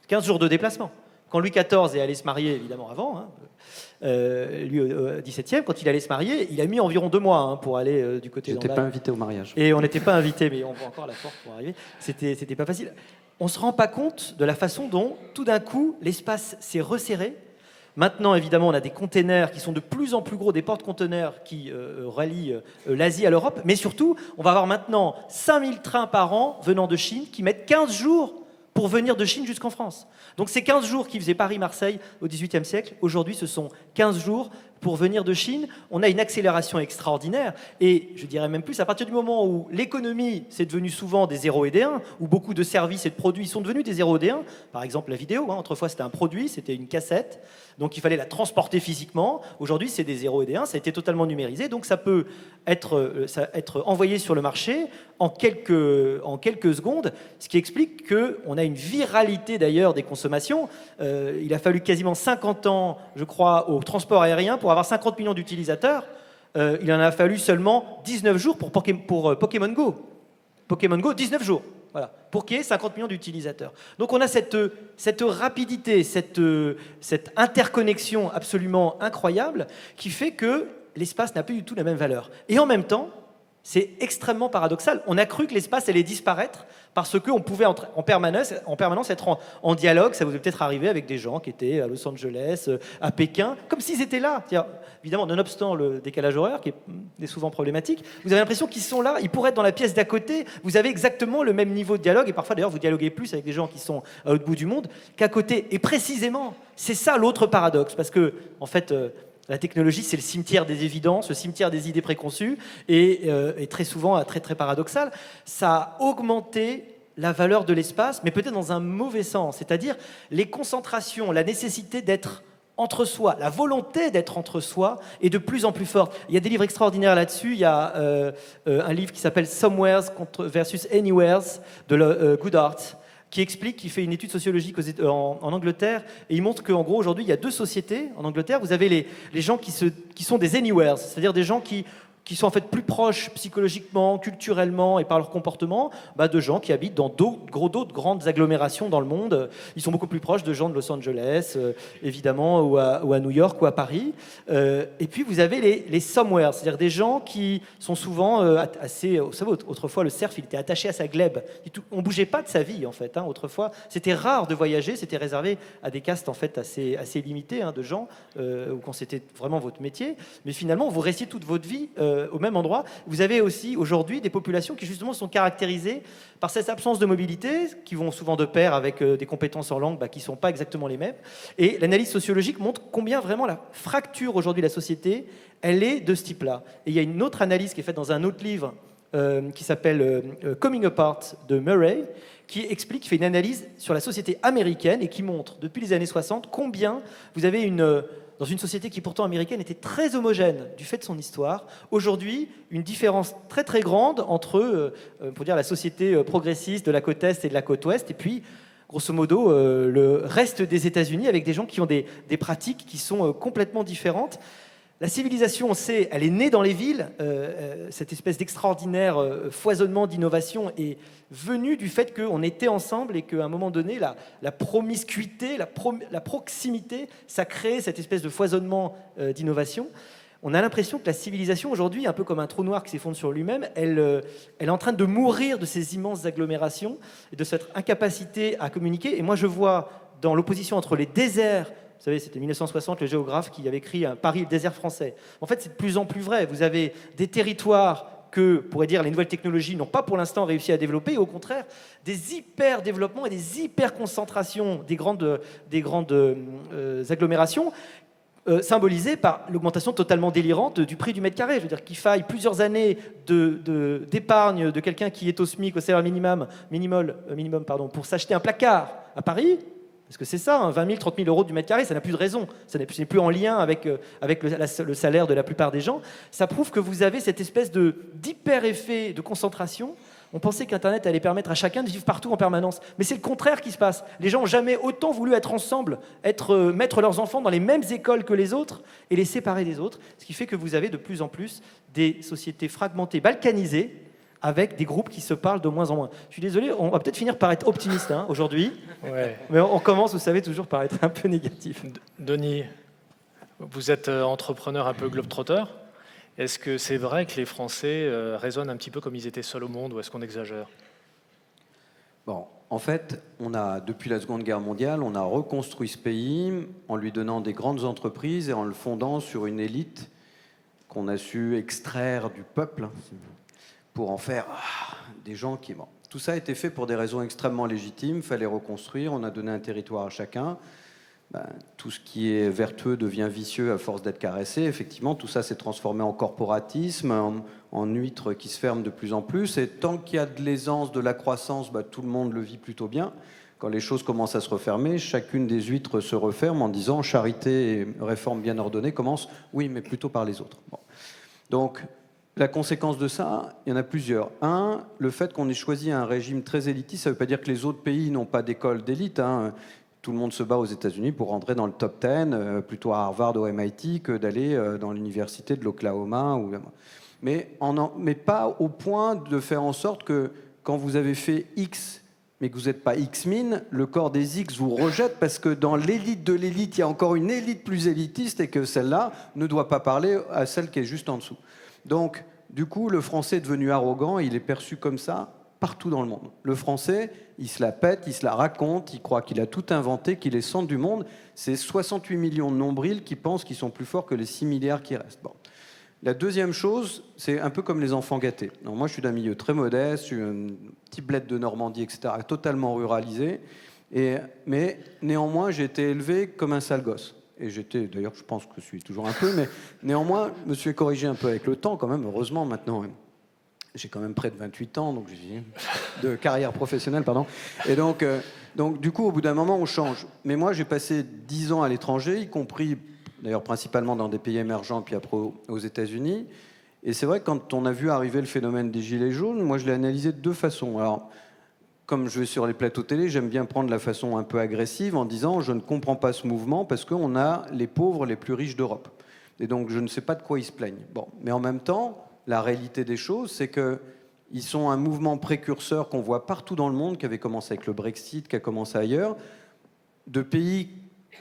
15 jours de déplacement. Quand Louis XIV est allé se marier, évidemment avant, lui au XVIIe, quand il allait se marier, il a mis environ 2 mois pour aller du côté d'Andal. J'étais pas invité au mariage. Et on n'était pas invité, mais on voit encore la porte pour arriver. C'était pas facile. On ne se rend pas compte de la façon dont, tout d'un coup, l'espace s'est resserré. Maintenant, évidemment, on a des containers qui sont de plus en plus gros, des porte-conteneurs qui rallient l'Asie à l'Europe. Mais surtout, on va avoir maintenant 5000 trains par an venant de Chine qui mettent 15 jours pour venir de Chine jusqu'en France. Donc ces 15 jours qui faisaient Paris-Marseille au XVIIIe siècle, aujourd'hui ce sont 15 jours pour venir de Chine. On a une accélération extraordinaire et je dirais même plus, à partir du moment où l'économie c'est devenu souvent des 0 et des 1, où beaucoup de services et de produits sont devenus des 0 et des 1, par exemple la vidéo, autrefois c'était un produit, c'était une cassette, donc il fallait la transporter physiquement. Aujourd'hui c'est des 0 et des 1, ça a été totalement numérisé, donc ça peut être envoyé sur le marché en quelques secondes, ce qui explique qu'on a une viralité d'ailleurs des consommations. Il a fallu quasiment 50 ans, je crois, au transport aérien pour avoir 50 millions d'utilisateurs. Il en a fallu seulement 19 jours pour Pokémon Go. Pokémon Go, 19 jours. Voilà, pour qu'il y ait 50 millions d'utilisateurs. Donc on a cette rapidité, cette interconnexion absolument incroyable qui fait que l'espace n'a plus du tout la même valeur. Et en même temps, c'est extrêmement paradoxal. On a cru que l'espace allait disparaître parce qu'on pouvait en permanence être en dialogue. Ça vous est peut-être arrivé avec des gens qui étaient à Los Angeles, à Pékin, comme s'ils étaient là. Évidemment, nonobstant le décalage horaire, qui est souvent problématique, vous avez l'impression qu'ils sont là, ils pourraient être dans la pièce d'à côté. Vous avez exactement le même niveau de dialogue, et parfois d'ailleurs vous dialoguez plus avec des gens qui sont à l'autre bout du monde qu'à côté. Et précisément, c'est ça l'autre paradoxe, parce que, en fait, la technologie, c'est le cimetière des évidences, le cimetière des idées préconçues, et très souvent, très, très paradoxal, ça a augmenté la valeur de l'espace, mais peut-être dans un mauvais sens, c'est-à-dire les concentrations, la nécessité d'être entre soi, la volonté d'être entre soi est de plus en plus forte. Il y a des livres extraordinaires là-dessus. Il y a un livre qui s'appelle Somewheres versus Anywheres de Goodhart, qui fait une étude sociologique en Angleterre, et il montre qu'en gros, aujourd'hui, il y a deux sociétés en Angleterre. Vous avez les gens qui sont des anywheres, c'est-à-dire des gens qui sont en fait plus proches psychologiquement, culturellement et par leur comportement de gens qui habitent dans d'autres grandes agglomérations dans le monde. Ils sont beaucoup plus proches de gens de Los Angeles, évidemment, ou à New York ou à Paris. Et puis vous avez les somewhere, c'est-à-dire des gens qui sont souvent assez... Vous savez, autrefois, le cerf, il était attaché à sa glèbe. On ne bougeait pas de sa vie, en fait. Autrefois, c'était rare de voyager, c'était réservé à des castes en fait, assez limitées de gens, quand c'était vraiment votre métier. Mais finalement, vous restiez toute votre vie au même endroit. Vous avez aussi aujourd'hui des populations qui justement sont caractérisées par cette absence de mobilité, qui vont souvent de pair avec des compétences en langue qui ne sont pas exactement les mêmes. Et l'analyse sociologique montre combien vraiment la fracture aujourd'hui de la société, elle est de ce type-là. Et il y a une autre analyse qui est faite dans un autre livre qui s'appelle Coming Apart de Murray, qui fait une analyse sur la société américaine et qui montre depuis les années 60 combien vous avez dans une société qui pourtant américaine était très homogène du fait de son histoire, aujourd'hui une différence très très grande entre pour dire la société progressiste de la côte est et de la côte ouest, et puis grosso modo le reste des États-Unis avec des gens qui ont des pratiques qui sont complètement différentes. La civilisation, on sait, elle est née dans les villes. Cette espèce d'extraordinaire foisonnement d'innovation est venue du fait qu'on était ensemble et qu'à un moment donné, la promiscuité, la proximité, ça crée cette espèce de foisonnement d'innovation. On a l'impression que la civilisation, aujourd'hui, un peu comme un trou noir qui s'effondre sur lui-même, elle est en train de mourir de ces immenses agglomérations et de cette incapacité à communiquer. Et moi, je vois dans l'opposition entre les déserts. Vous savez, c'était 1960, le géographe qui avait écrit Paris, le désert français. En fait, c'est de plus en plus vrai. Vous avez des territoires que, pourrait dire, les nouvelles technologies n'ont pas pour l'instant réussi à développer, et au contraire, des hyper-développements et des hyper-concentrations des grandes agglomérations symbolisées par l'augmentation totalement délirante du prix du mètre carré. Je veux dire qu'il faille plusieurs années d'épargne de quelqu'un qui est au SMIC, au salaire minimum, pour s'acheter un placard à Paris. Parce que c'est ça, 20 000, 30 000 euros du mètre carré, ça n'a plus de raison. Ça n'est plus en lien avec le salaire de la plupart des gens. Ça prouve que vous avez cette espèce d'hyper-effet de concentration. On pensait qu'Internet allait permettre à chacun de vivre partout en permanence. Mais c'est le contraire qui se passe. Les gens n'ont jamais autant voulu être ensemble, mettre leurs enfants dans les mêmes écoles que les autres et les séparer des autres. Ce qui fait que vous avez de plus en plus des sociétés fragmentées, balkanisées, avec des groupes qui se parlent de moins en moins. Je suis désolé, on va peut-être finir par être optimiste aujourd'hui, ouais. Mais on commence, vous savez, toujours par être un peu négatif. Denis, vous êtes entrepreneur un peu globe-trotter. Est-ce que c'est vrai que les Français raisonnent un petit peu comme ils étaient seuls au monde, ou est-ce qu'on exagère ? Bon, en fait, depuis la Seconde Guerre mondiale, on a reconstruit ce pays en lui donnant des grandes entreprises et en le fondant sur une élite qu'on a su extraire du peuple, pour en faire des gens qui... Bon, tout ça a été fait pour des raisons extrêmement légitimes. Il fallait reconstruire, on a donné un territoire à chacun. Tout ce qui est vertueux devient vicieux à force d'être caressé. Effectivement, tout ça s'est transformé en corporatisme, en huîtres qui se ferment de plus en plus. Et tant qu'il y a de l'aisance, de la croissance, tout le monde le vit plutôt bien. Quand les choses commencent à se refermer, chacune des huîtres se referme en disant « charité et réforme bien ordonnée commencent, oui, mais plutôt par les autres ». Bon. Donc, la conséquence de ça, il y en a plusieurs. Un, le fait qu'on ait choisi un régime très élitiste, ça ne veut pas dire que les autres pays n'ont pas d'école d'élite, hein. Tout le monde se bat aux États-Unis pour rentrer dans le top 10, plutôt à Harvard ou MIT que d'aller dans l'université de l'Oklahoma. Mais pas au point de faire en sorte que quand vous avez fait X, mais que vous n'êtes pas X-min, le corps des X vous rejette parce que dans l'élite de l'élite, il y a encore une élite plus élitiste et que celle-là ne doit pas parler à celle qui est juste en dessous. Donc, du coup, le français est devenu arrogant, il est perçu comme ça partout dans le monde. Le français, il se la pète, il se la raconte, il croit qu'il a tout inventé, qu'il est centre du monde. C'est 68 millions de nombrils qui pensent qu'ils sont plus forts que les 6 milliards qui restent. Bon. La deuxième chose, c'est un peu comme les enfants gâtés. Donc, moi, je suis d'un milieu très modeste, je suis un petit bled de Normandie, etc., totalement ruralisé. Mais néanmoins, j'ai été élevé comme un sale gosse. Et j'étais, d'ailleurs, je pense que je suis toujours un peu, mais néanmoins, je me suis corrigé un peu avec le temps, quand même, heureusement, maintenant. J'ai quand même près de 28 ans, donc de carrière professionnelle, pardon. Et donc, du coup, au bout d'un moment, on change. Mais moi, j'ai passé 10 ans à l'étranger, y compris, d'ailleurs, principalement dans des pays émergents, puis après aux États-Unis. Et c'est vrai que quand on a vu arriver le phénomène des gilets jaunes, moi, je l'ai analysé de deux façons. Alors, comme je vais sur les plateaux télé, j'aime bien prendre la façon un peu agressive en disant « je ne comprends pas ce mouvement parce qu'on a les pauvres les plus riches d'Europe ». Et donc, je ne sais pas de quoi ils se plaignent. Bon, mais en même temps, la réalité des choses, c'est qu'ils sont un mouvement précurseur qu'on voit partout dans le monde, qui avait commencé avec le Brexit, qui a commencé ailleurs, de pays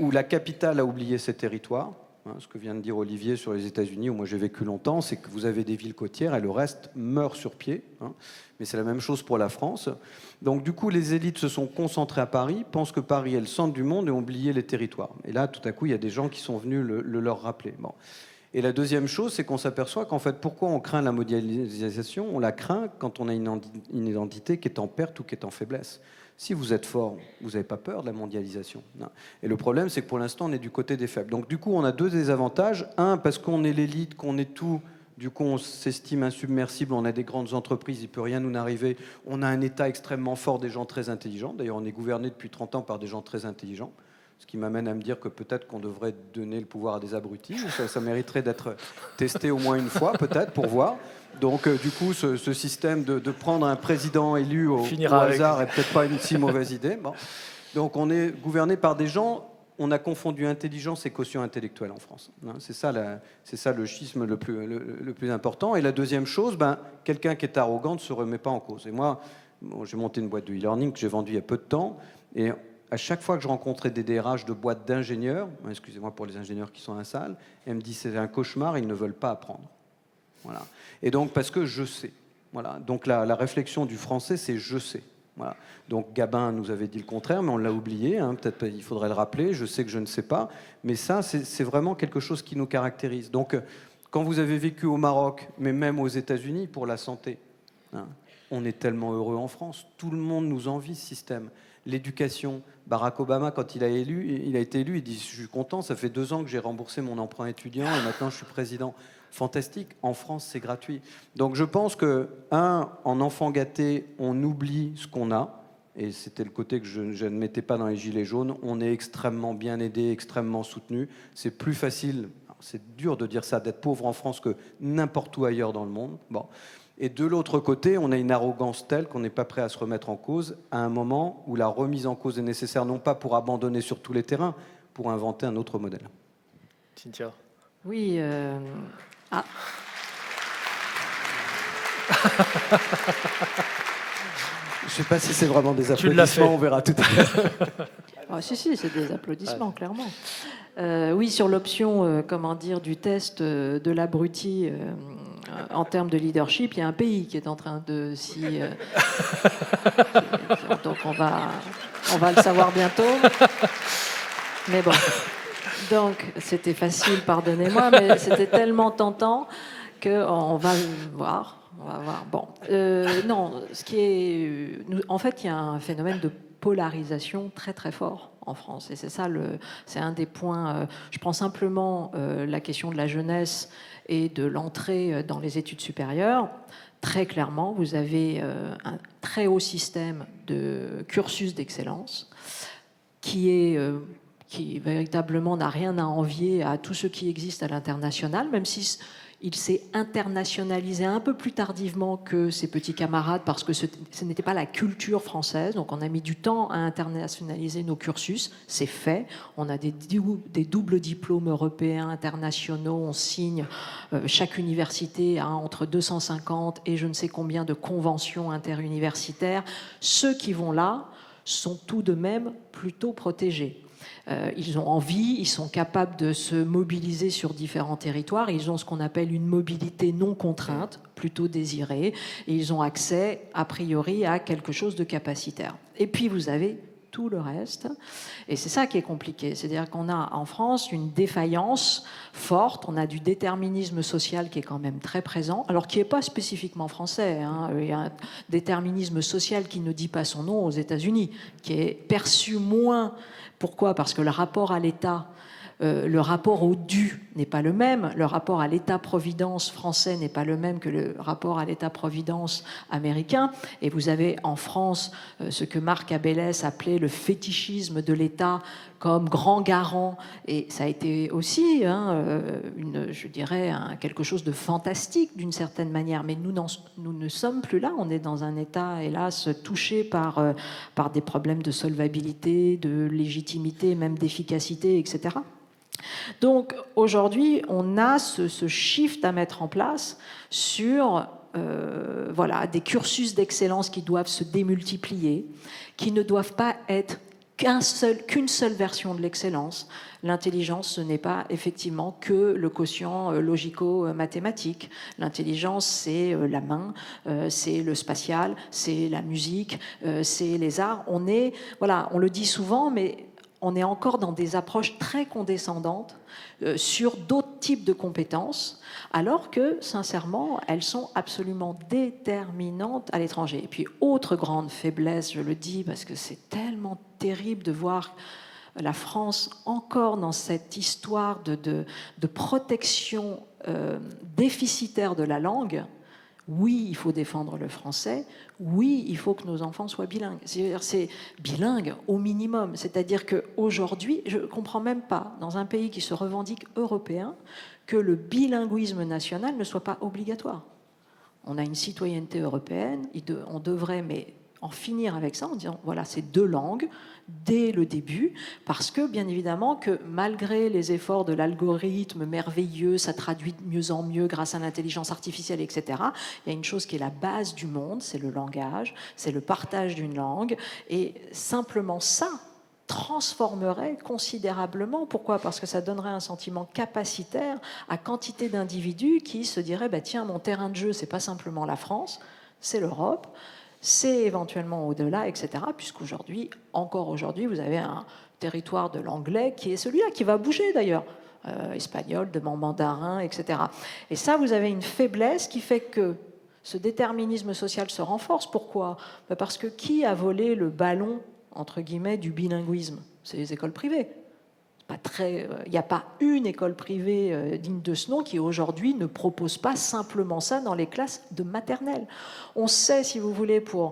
où la capitale a oublié ses territoires. Ce que vient de dire Olivier sur les États-Unis, où moi j'ai vécu longtemps, c'est que vous avez des villes côtières et le reste meurt sur pied. Mais c'est la même chose pour la France. Donc du coup, les élites se sont concentrées à Paris, pensent que Paris est le centre du monde et ont oublié les territoires. Et là, tout à coup, il y a des gens qui sont venus le leur rappeler. Bon. Et la deuxième chose, c'est qu'on s'aperçoit qu'en fait, pourquoi on craint la mondialisation? On la craint quand on a une identité qui est en perte ou qui est en faiblesse. Si vous êtes fort, vous n'avez pas peur de la mondialisation. Non. Et le problème, c'est que pour l'instant, on est du côté des faibles. Donc du coup, on a deux désavantages. Un, parce qu'on est l'élite, qu'on est tout, du coup, on s'estime insubmersible, on a des grandes entreprises, il ne peut rien nous arriver. On a un État extrêmement fort, des gens très intelligents. D'ailleurs, on est gouverné depuis 30 ans par des gens très intelligents. Ce qui m'amène à me dire que peut-être qu'on devrait donner le pouvoir à des abrutis. Ça mériterait d'être testé au moins une fois, peut-être, pour voir. Donc, du coup, ce système de prendre un président élu au hasard n'est peut-être pas une si mauvaise idée. Bon. Donc, on est gouverné par des gens... On a confondu intelligence et quotient intellectuel en France. C'est ça le schisme le plus important. Et la deuxième chose, quelqu'un qui est arrogant ne se remet pas en cause. Et moi, j'ai monté une boîte de e-learning que j'ai vendue il y a peu de temps. Et à chaque fois que je rencontrais des DRH de boîtes d'ingénieurs, excusez-moi pour les ingénieurs qui sont à la salle, elles me disent c'est un cauchemar, ils ne veulent pas apprendre. Voilà. Et donc, parce que je sais. Voilà. Donc la réflexion du français, c'est je sais. Voilà. Donc Gabin nous avait dit le contraire, mais on l'a oublié. Peut-être il faudrait le rappeler. Je sais que je ne sais pas. Mais ça, c'est vraiment quelque chose qui nous caractérise. Donc, quand vous avez vécu au Maroc, mais même aux États-Unis, pour la santé, on est tellement heureux en France. Tout le monde nous envie ce système. L'éducation, Barack Obama, quand il a été élu, il dit « Je suis content, ça fait 2 ans que j'ai remboursé mon emprunt étudiant et maintenant je suis président. » Fantastique, en France c'est gratuit. Donc je pense que, en enfant gâté, on oublie ce qu'on a, et c'était le côté que je ne mettais pas dans les gilets jaunes, on est extrêmement bien aidé, extrêmement soutenu, c'est plus facile, c'est dur de dire ça, d'être pauvre en France que n'importe où ailleurs dans le monde. Bon. Et de l'autre côté, on a une arrogance telle qu'on n'est pas prêt à se remettre en cause à un moment où la remise en cause est nécessaire, non pas pour abandonner sur tous les terrains, pour inventer un autre modèle. Cynthia. Oui. Ah. Je ne sais pas si c'est vraiment des applaudissements, on verra tout à l'heure. Ah, si, c'est des applaudissements, clairement. Oui, sur l'option, du test de l'abruti en termes de leadership, il y a un pays qui est en train de s'y... donc on va le savoir bientôt. Mais bon. Donc, c'était facile, pardonnez-moi, mais c'était tellement tentant qu'on va voir. On va voir. Bon, non, en fait, il y a un phénomène de polarisation très très fort en France, et c'est ça c'est un des points. Je prends simplement la question de la jeunesse et de l'entrée dans les études supérieures. Très clairement, vous avez un très haut système de cursus d'excellence qui véritablement n'a rien à envier à tout ce qui existe à l'international, même si Il s'est internationalisé un peu plus tardivement que ses petits camarades parce que ce n'était pas la culture française. Donc on a mis du temps à internationaliser nos cursus. C'est fait. On a des doubles diplômes européens, internationaux. On signe, chaque université a entre 250 et je ne sais combien de conventions interuniversitaires. Ceux qui vont là sont tout de même plutôt protégés. Ils ont envie, ils sont capables de se mobiliser sur différents territoires, ils ont ce qu'on appelle une mobilité non contrainte, plutôt désirée, et ils ont accès, a priori, à quelque chose de capacitaire. Et puis vous avez tout le reste, et c'est ça qui est compliqué, c'est-à-dire qu'on a en France une défaillance forte, on a du déterminisme social qui est quand même très présent, alors qui n'est pas spécifiquement français, hein. Il y a un déterminisme social qui ne dit pas son nom aux États-Unis, qui est perçu moins. Pourquoi ? Parce que le rapport à l'État, le rapport au dû n'est pas le même, le rapport à l'État-providence français n'est pas le même que le rapport à l'État-providence américain. Et vous avez en France ce que Marc Abélès appelait le fétichisme de l'État comme grand garant. Et ça a été aussi, je dirais, quelque chose de fantastique d'une certaine manière. Mais nous ne sommes plus là. On est dans un État, hélas, touché par des problèmes de solvabilité, de légitimité, même d'efficacité, etc. Donc aujourd'hui, on a ce shift à mettre en place sur des cursus d'excellence qui doivent se démultiplier, qui ne doivent pas être qu'une seule version de l'excellence. L'intelligence, ce n'est pas effectivement que le quotient logico-mathématique. L'intelligence, c'est la main, c'est le spatial, c'est la musique, c'est les arts. On le dit souvent, mais on est encore dans des approches très condescendantes sur d'autres types de compétences, alors que, sincèrement, elles sont absolument déterminantes à l'étranger. Et puis, autre grande faiblesse, je le dis, parce que c'est tellement terrible de voir la France encore dans cette histoire de protection déficitaire de la langue. Oui, il faut défendre le français. Oui, il faut que nos enfants soient bilingues. C'est bilingue au minimum. C'est-à-dire qu'aujourd'hui, je ne comprends même pas, dans un pays qui se revendique européen, que le bilinguisme national ne soit pas obligatoire. On a une citoyenneté européenne, on devrait en finir avec ça en disant, voilà, c'est 2 langues dès le début, parce que, bien évidemment, que malgré les efforts de l'algorithme merveilleux, ça traduit de mieux en mieux grâce à l'intelligence artificielle, etc., il y a une chose qui est la base du monde, c'est le langage, c'est le partage d'une langue, et simplement ça transformerait considérablement. Pourquoi ? Parce que ça donnerait un sentiment capacitaire à quantité d'individus qui se diraient, tiens, mon terrain de jeu, c'est pas simplement la France, c'est l'Europe, c'est éventuellement au-delà, etc. Puisqu'aujourd'hui, encore aujourd'hui, vous avez un territoire de l'anglais qui est celui-là, qui va bouger d'ailleurs, espagnol, de mandarin, etc. Et ça, vous avez une faiblesse qui fait que ce déterminisme social se renforce. Pourquoi ? Parce que qui a volé le ballon, entre guillemets, du bilinguisme ? C'est les écoles privées. Il n'y a pas une école privée digne de ce nom qui aujourd'hui ne propose pas simplement ça dans les classes de maternelle. On sait, si vous voulez, pour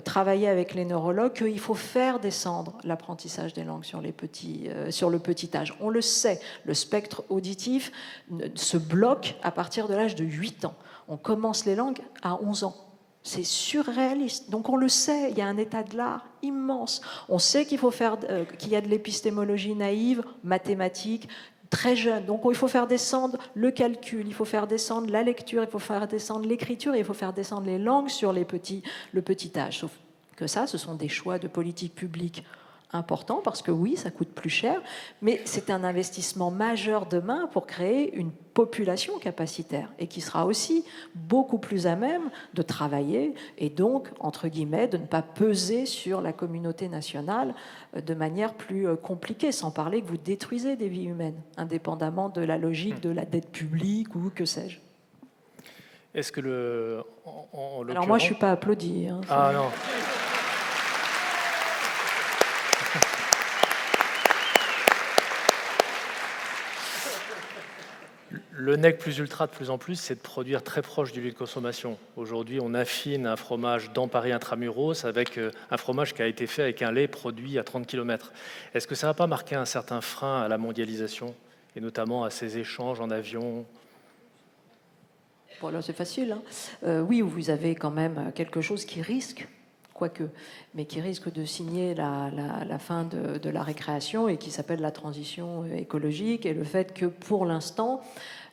travailler avec les neurologues, qu'il faut faire descendre l'apprentissage des langues sur le petit âge. On le sait, le spectre auditif se bloque à partir de l'âge de 8 ans. On commence les langues à 11 ans. C'est surréaliste. Donc on le sait, il y a un état de l'art immense. On sait qu'il y a de l'épistémologie naïve, mathématique, très jeune. Donc il faut faire descendre le calcul, il faut faire descendre la lecture, il faut faire descendre l'écriture, et il faut faire descendre les langues sur le petit âge. Sauf que ça, ce sont des choix de politique publique important parce que oui, ça coûte plus cher, mais c'est un investissement majeur demain pour créer une population capacitaire et qui sera aussi beaucoup plus à même de travailler et donc, entre guillemets, de ne pas peser sur la communauté nationale de manière plus compliquée, sans parler que vous détruisez des vies humaines, indépendamment de la logique de la dette publique ou que sais-je. Est-ce que Alors moi, je ne suis pas applaudi. Hein, ah non. Le nec plus ultra de plus en plus, c'est de produire très proche du lieu de consommation. Aujourd'hui, on affine un fromage dans Paris intramuros avec un fromage qui a été fait avec un lait produit à 30 km. Est-ce que ça ne va pas marquer un certain frein à la mondialisation, et notamment à ces échanges en avion ? Bon, là, c'est facile. Hein. Oui, vous avez quand même quelque chose qui risque, quoique, mais qui risque de signer la fin de la récréation et qui s'appelle la transition écologique, et le fait que, pour l'instant,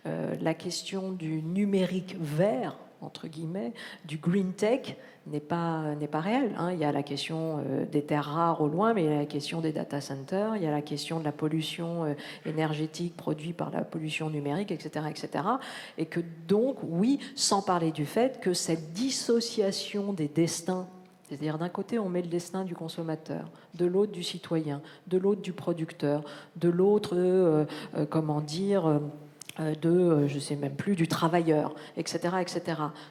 la question du numérique vert, entre guillemets, du green tech, n'est pas réelle. Hein. Il y a la question des terres rares au loin, mais il y a la question des data centers, il y a la question de la pollution énergétique produite par la pollution numérique, etc., etc. Et que donc, oui, sans parler du fait que cette dissociation des destins, c'est-à-dire d'un côté on met le destin du consommateur, de l'autre du citoyen, de l'autre du producteur, de l'autre, je ne sais même plus, du travailleur, etc., etc.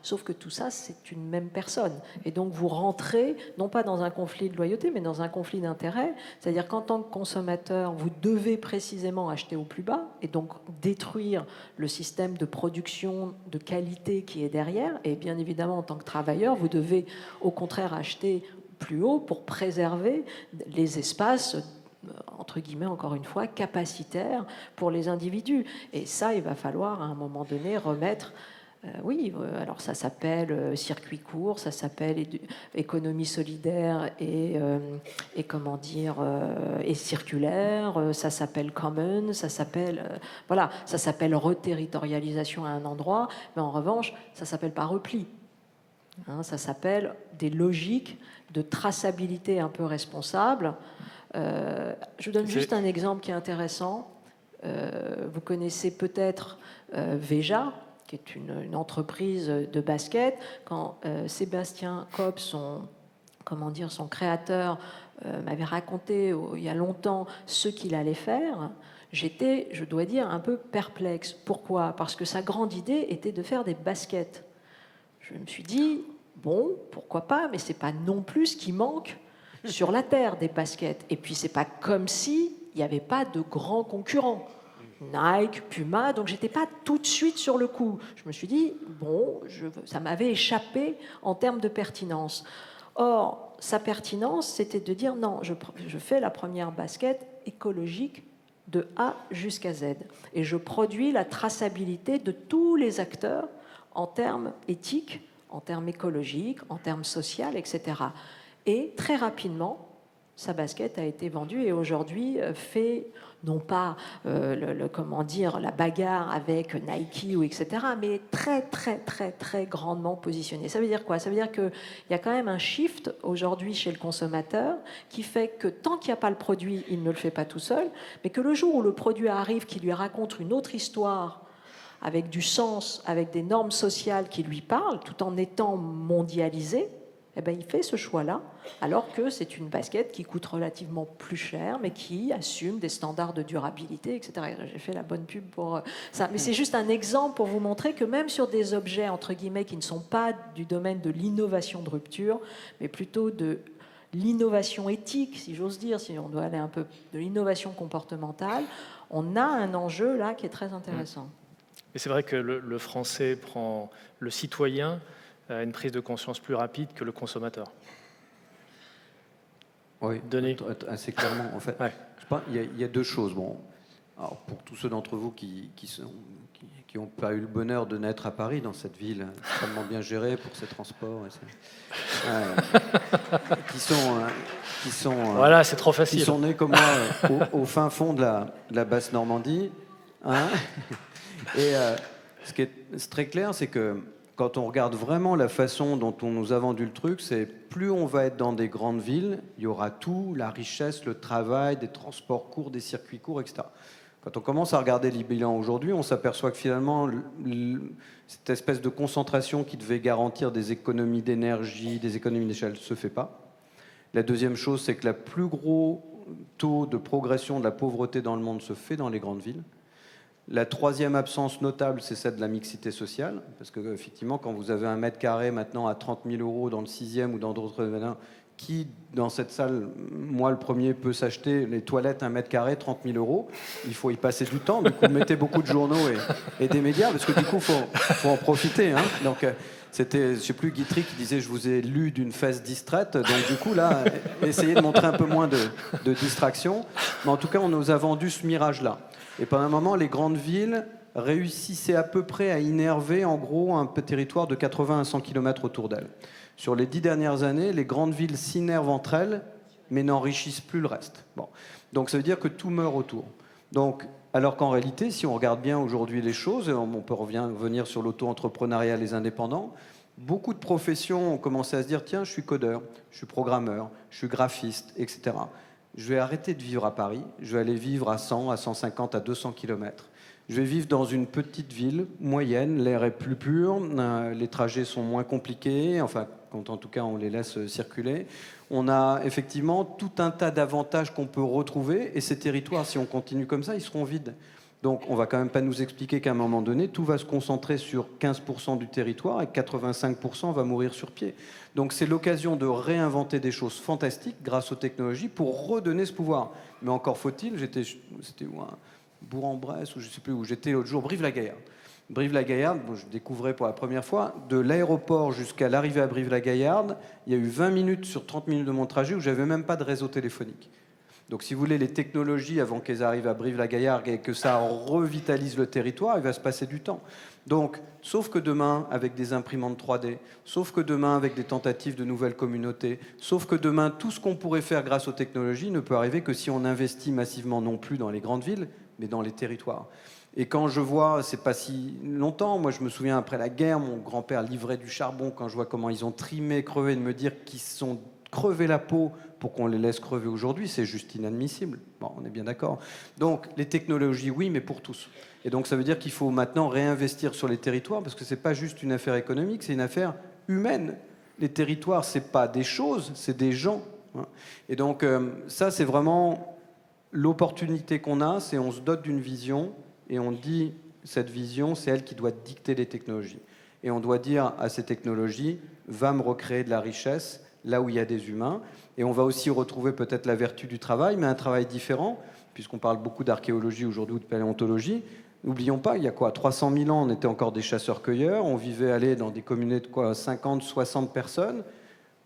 Sauf que tout ça, c'est une même personne. Et donc, vous rentrez, non pas dans un conflit de loyauté, mais dans un conflit d'intérêt. C'est-à-dire qu'en tant que consommateur, vous devez précisément acheter au plus bas et donc détruire le système de production de qualité qui est derrière. Et bien évidemment, en tant que travailleur, vous devez au contraire acheter plus haut pour préserver les espaces entre guillemets, encore une fois, capacitaire pour les individus. Et ça, il va falloir, à un moment donné, remettre... alors ça s'appelle circuit court, ça s'appelle économie solidaire et circulaire, ça s'appelle common, ça s'appelle reterritorialisation à un endroit, mais en revanche, ça s'appelle pas repli. Hein, ça s'appelle des logiques de traçabilité un peu responsable. Je vous donne juste un exemple qui est intéressant. Vous connaissez peut-être Veja, qui est une entreprise de basket. Quand Sébastien Kopp, son créateur, m'avait raconté il y a longtemps ce qu'il allait faire, j'étais, je dois dire, un peu perplexe. Pourquoi ? Parce que sa grande idée était de faire des baskets. Je me suis dit, bon, pourquoi pas, mais c'est pas non plus ce qui manque sur la terre des baskets. Et puis c'est pas comme si il n'y avait pas de grands concurrents. Nike, Puma, donc j'étais pas tout de suite sur le coup. Je me suis dit, bon, ça m'avait échappé en termes de pertinence. Or, sa pertinence, c'était de dire, non, je fais la première basket écologique de A jusqu'à Z. Et je produis la traçabilité de tous les acteurs en termes éthiques, en termes écologiques, en termes sociaux, etc. Et très rapidement, sa basket a été vendue et aujourd'hui fait, non pas la bagarre avec Nike ou etc., mais très, très, très, très grandement positionnée. Ça veut dire quoi ? Ça veut dire qu'il y a quand même un shift aujourd'hui chez le consommateur qui fait que tant qu'il n'y a pas le produit, il ne le fait pas tout seul, mais que le jour où le produit arrive, qui lui raconte une autre histoire, avec du sens, avec des normes sociales qui lui parlent, tout en étant mondialisé, eh ben, il fait ce choix-là, alors que c'est une basket qui coûte relativement plus cher, mais qui assume des standards de durabilité, etc. J'ai fait la bonne pub pour ça. Mais c'est juste un exemple pour vous montrer que même sur des objets, entre guillemets, qui ne sont pas du domaine de l'innovation de rupture, mais plutôt de l'innovation éthique, si j'ose dire, si on doit aller un peu de l'innovation comportementale, on a un enjeu là qui est très intéressant. Et c'est vrai que le français prend le citoyen à une prise de conscience plus rapide que le consommateur. Oui, Denis. assez clairement. En fait, ouais. il y a deux choses. Bon, alors pour tous ceux d'entre vous qui n'ont pas eu le bonheur de naître à Paris, dans cette ville extrêmement bien gérée pour ses transports, qui sont voilà, c'est trop facile. Qui sont nés comme moi au fin fond de la basse Normandie. Hein. Et ce qui est très clair, c'est que quand on regarde vraiment la façon dont on nous a vendu le truc, c'est plus on va être dans des grandes villes, il y aura tout, la richesse, le travail, des transports courts, des circuits courts, etc. Quand on commence à regarder les bilans aujourd'hui, on s'aperçoit que finalement, cette espèce de concentration qui devait garantir des économies d'énergie, des économies d'échelle, ne se fait pas. La deuxième chose, c'est que le plus gros taux de progression de la pauvreté dans le monde se fait dans les grandes villes. La troisième absence notable, c'est celle de la mixité sociale, parce que effectivement, quand vous avez un mètre carré maintenant à 30 000 € dans le 6e ou dans d'autres événements, qui dans cette salle, moi le premier, peut s'acheter les toilettes 1 mètre carré 30 000 €, il faut y passer du temps, du coup mettez beaucoup de journaux et des médias, parce que du coup faut en profiter. Hein. Donc c'était, je sais plus, Guitry qui disait je vous ai lu d'une fesse distraite, donc du coup là, essayez de montrer un peu moins de distraction, mais en tout cas on nous a vendu ce mirage-là. Et pendant un moment, les grandes villes réussissait à peu près à innerver en gros un territoire de 80 à 100 km autour d'elle. Sur les 10 dernières années, les grandes villes s'innervent entre elles, mais n'enrichissent plus le reste. Bon. Donc ça veut dire que tout meurt autour. Donc, alors qu'en réalité, si on regarde bien aujourd'hui les choses, et on peut revenir sur l'auto-entrepreneuriat, les indépendants, beaucoup de professions ont commencé à se dire, tiens, je suis codeur, je suis programmeur, je suis graphiste, etc. Je vais arrêter de vivre à Paris, je vais aller vivre à 100, à 150, à 200 km. Je vais vivre dans une petite ville moyenne, l'air est plus pur, les trajets sont moins compliqués, enfin, quand en tout cas on les laisse circuler. On a effectivement tout un tas d'avantages qu'on peut retrouver, et ces territoires, si on continue comme ça, ils seront vides. Donc on ne va quand même pas nous expliquer qu'à un moment donné, tout va se concentrer sur 15% du territoire et 85% va mourir sur pied. Donc c'est l'occasion de réinventer des choses fantastiques grâce aux technologies pour redonner ce pouvoir. Mais encore faut-il, c'était où, Bourg-en-Bresse, ou je ne sais plus où j'étais l'autre jour, Brive-la-Gaillarde. Brive-la-Gaillarde, je découvrais pour la première fois, de l'aéroport jusqu'à l'arrivée à Brive-la-Gaillarde, il y a eu 20 minutes sur 30 minutes de mon trajet où j'avais même pas de réseau téléphonique. Donc si vous voulez, les technologies, avant qu'elles arrivent à Brive-la-Gaillarde et que ça revitalise le territoire, il va se passer du temps. Donc, sauf que demain, avec des imprimantes 3D, sauf que demain, avec des tentatives de nouvelles communautés, sauf que demain, tout ce qu'on pourrait faire grâce aux technologies ne peut arriver que si on investit massivement non plus dans les grandes villes, mais dans les territoires. Et quand je vois, c'est pas si longtemps, moi je me souviens après la guerre, mon grand-père livrait du charbon, quand je vois comment ils ont trimé, crevé, de me dire qu'ils sont crevés la peau pour qu'on les laisse crever aujourd'hui, c'est juste inadmissible. Bon, on est bien d'accord. Donc les technologies, oui, mais pour tous. Et donc ça veut dire qu'il faut maintenant réinvestir sur les territoires, parce que c'est pas juste une affaire économique, c'est une affaire humaine. Les territoires, c'est pas des choses, c'est des gens. Et donc ça, c'est vraiment l'opportunité qu'on a, c'est on se dote d'une vision et on dit cette vision, c'est elle qui doit dicter les technologies. Et on doit dire à ces technologies, va me recréer de la richesse là où il y a des humains. Et on va aussi retrouver peut-être la vertu du travail, mais un travail différent, puisqu'on parle beaucoup d'archéologie aujourd'hui ou de paléontologie. N'oublions pas, il y a quoi, 300 000 ans, on était encore des chasseurs-cueilleurs, on vivait dans des communautés de quoi, 50, 60 personnes.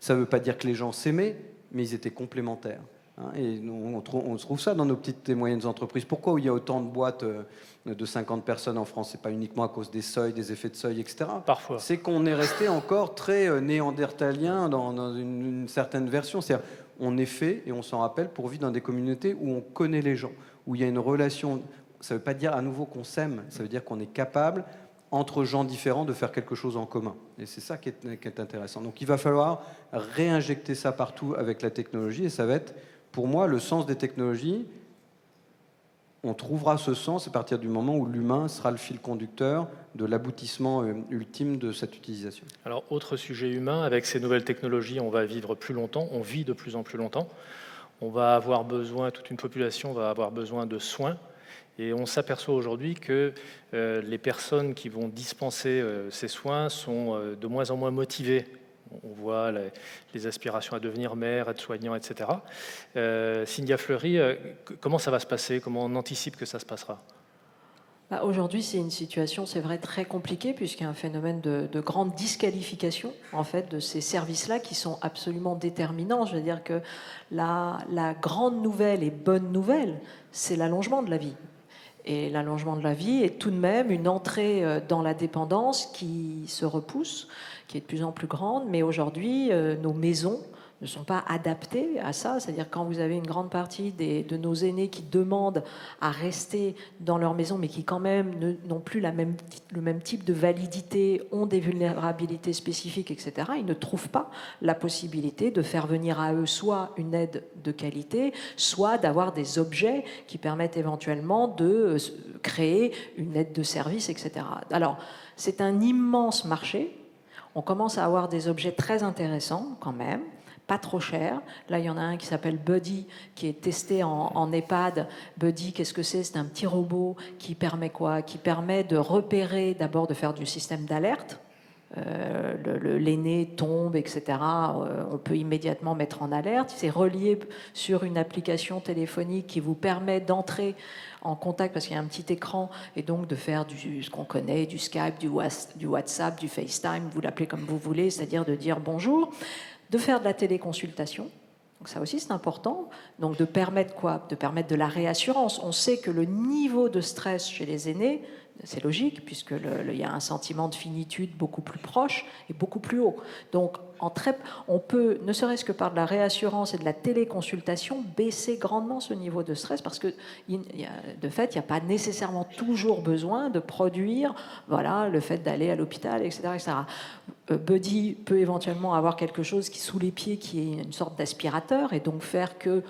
Ça ne veut pas dire que les gens s'aimaient, mais ils étaient complémentaires. Et on trouve ça dans nos petites et moyennes entreprises. Pourquoi il y a autant de boîtes de 50 personnes en France? C'est pas uniquement à cause des seuils, des effets de seuil, etc. Parfois. C'est qu'on est resté encore très néandertalien dans une certaine version. C'est-à-dire, on est fait, et on s'en rappelle, pour vivre dans des communautés où on connaît les gens, où il y a une relation. Ça ne veut pas dire à nouveau qu'on s'aime, ça veut dire qu'on est capable, entre gens différents, de faire quelque chose en commun. Et c'est ça qui est intéressant. Donc il va falloir réinjecter ça partout avec la technologie, et ça va être, pour moi, le sens des technologies. On trouvera ce sens à partir du moment où l'humain sera le fil conducteur de l'aboutissement ultime de cette utilisation. Alors, autre sujet humain, avec ces nouvelles technologies, on va vivre plus longtemps, on vit de plus en plus longtemps. On va avoir besoin, toute une population va avoir besoin de soins. Et on s'aperçoit aujourd'hui que les personnes qui vont dispenser ces soins sont de moins en moins motivées. On voit les aspirations à devenir mère, être soignant, etc. Cynthia Fleury, comment ça va se passer? Comment on anticipe que ça se passera? Aujourd'hui, c'est une situation, c'est vrai, très compliquée, puisqu'il y a un phénomène de grande disqualification, en fait, de ces services-là qui sont absolument déterminants. Je veux dire que la grande nouvelle et bonne nouvelle, c'est l'allongement de la vie. Et l'allongement de la vie est tout de même une entrée dans la dépendance qui se repousse, qui est de plus en plus grande. Mais aujourd'hui, nos maisons ne sont pas adaptées à ça. C'est-à-dire quand vous avez une grande partie de nos aînés qui demandent à rester dans leur maison, mais qui quand même n'ont plus le même type de validité, ont des vulnérabilités spécifiques, etc., ils ne trouvent pas la possibilité de faire venir à eux soit une aide de qualité, soit d'avoir des objets qui permettent éventuellement de créer une aide de service, etc. Alors, c'est un immense marché. On commence à avoir des objets très intéressants quand même, pas trop cher. Là, il y en a un qui s'appelle Buddy, qui est testé en EHPAD. Buddy, qu'est-ce que c'est? C'est un petit robot qui permet quoi? Qui permet de repérer, d'abord de faire du système d'alerte. L'aîné tombe, etc. On peut immédiatement mettre en alerte. C'est relié sur une application téléphonique qui vous permet d'entrer en contact, parce qu'il y a un petit écran, et donc de faire ce qu'on connaît, du Skype, du WhatsApp, du FaceTime, vous l'appelez comme vous voulez, c'est-à-dire de dire bonjour, de faire de la téléconsultation. Donc ça aussi c'est important. Donc de permettre quoi? De permettre de la réassurance. On sait que le niveau de stress chez les aînés C'est logique, puisqu'il y a un sentiment de finitude beaucoup plus proche et beaucoup plus haut. Donc, on peut, ne serait-ce que par de la réassurance et de la téléconsultation, baisser grandement ce niveau de stress, parce que, de fait, il n'y a pas nécessairement toujours besoin de produire, voilà, le fait d'aller à l'hôpital, etc., etc. Buddy peut éventuellement avoir quelque chose qui sous les pieds, qui est une sorte d'aspirateur, et donc faire que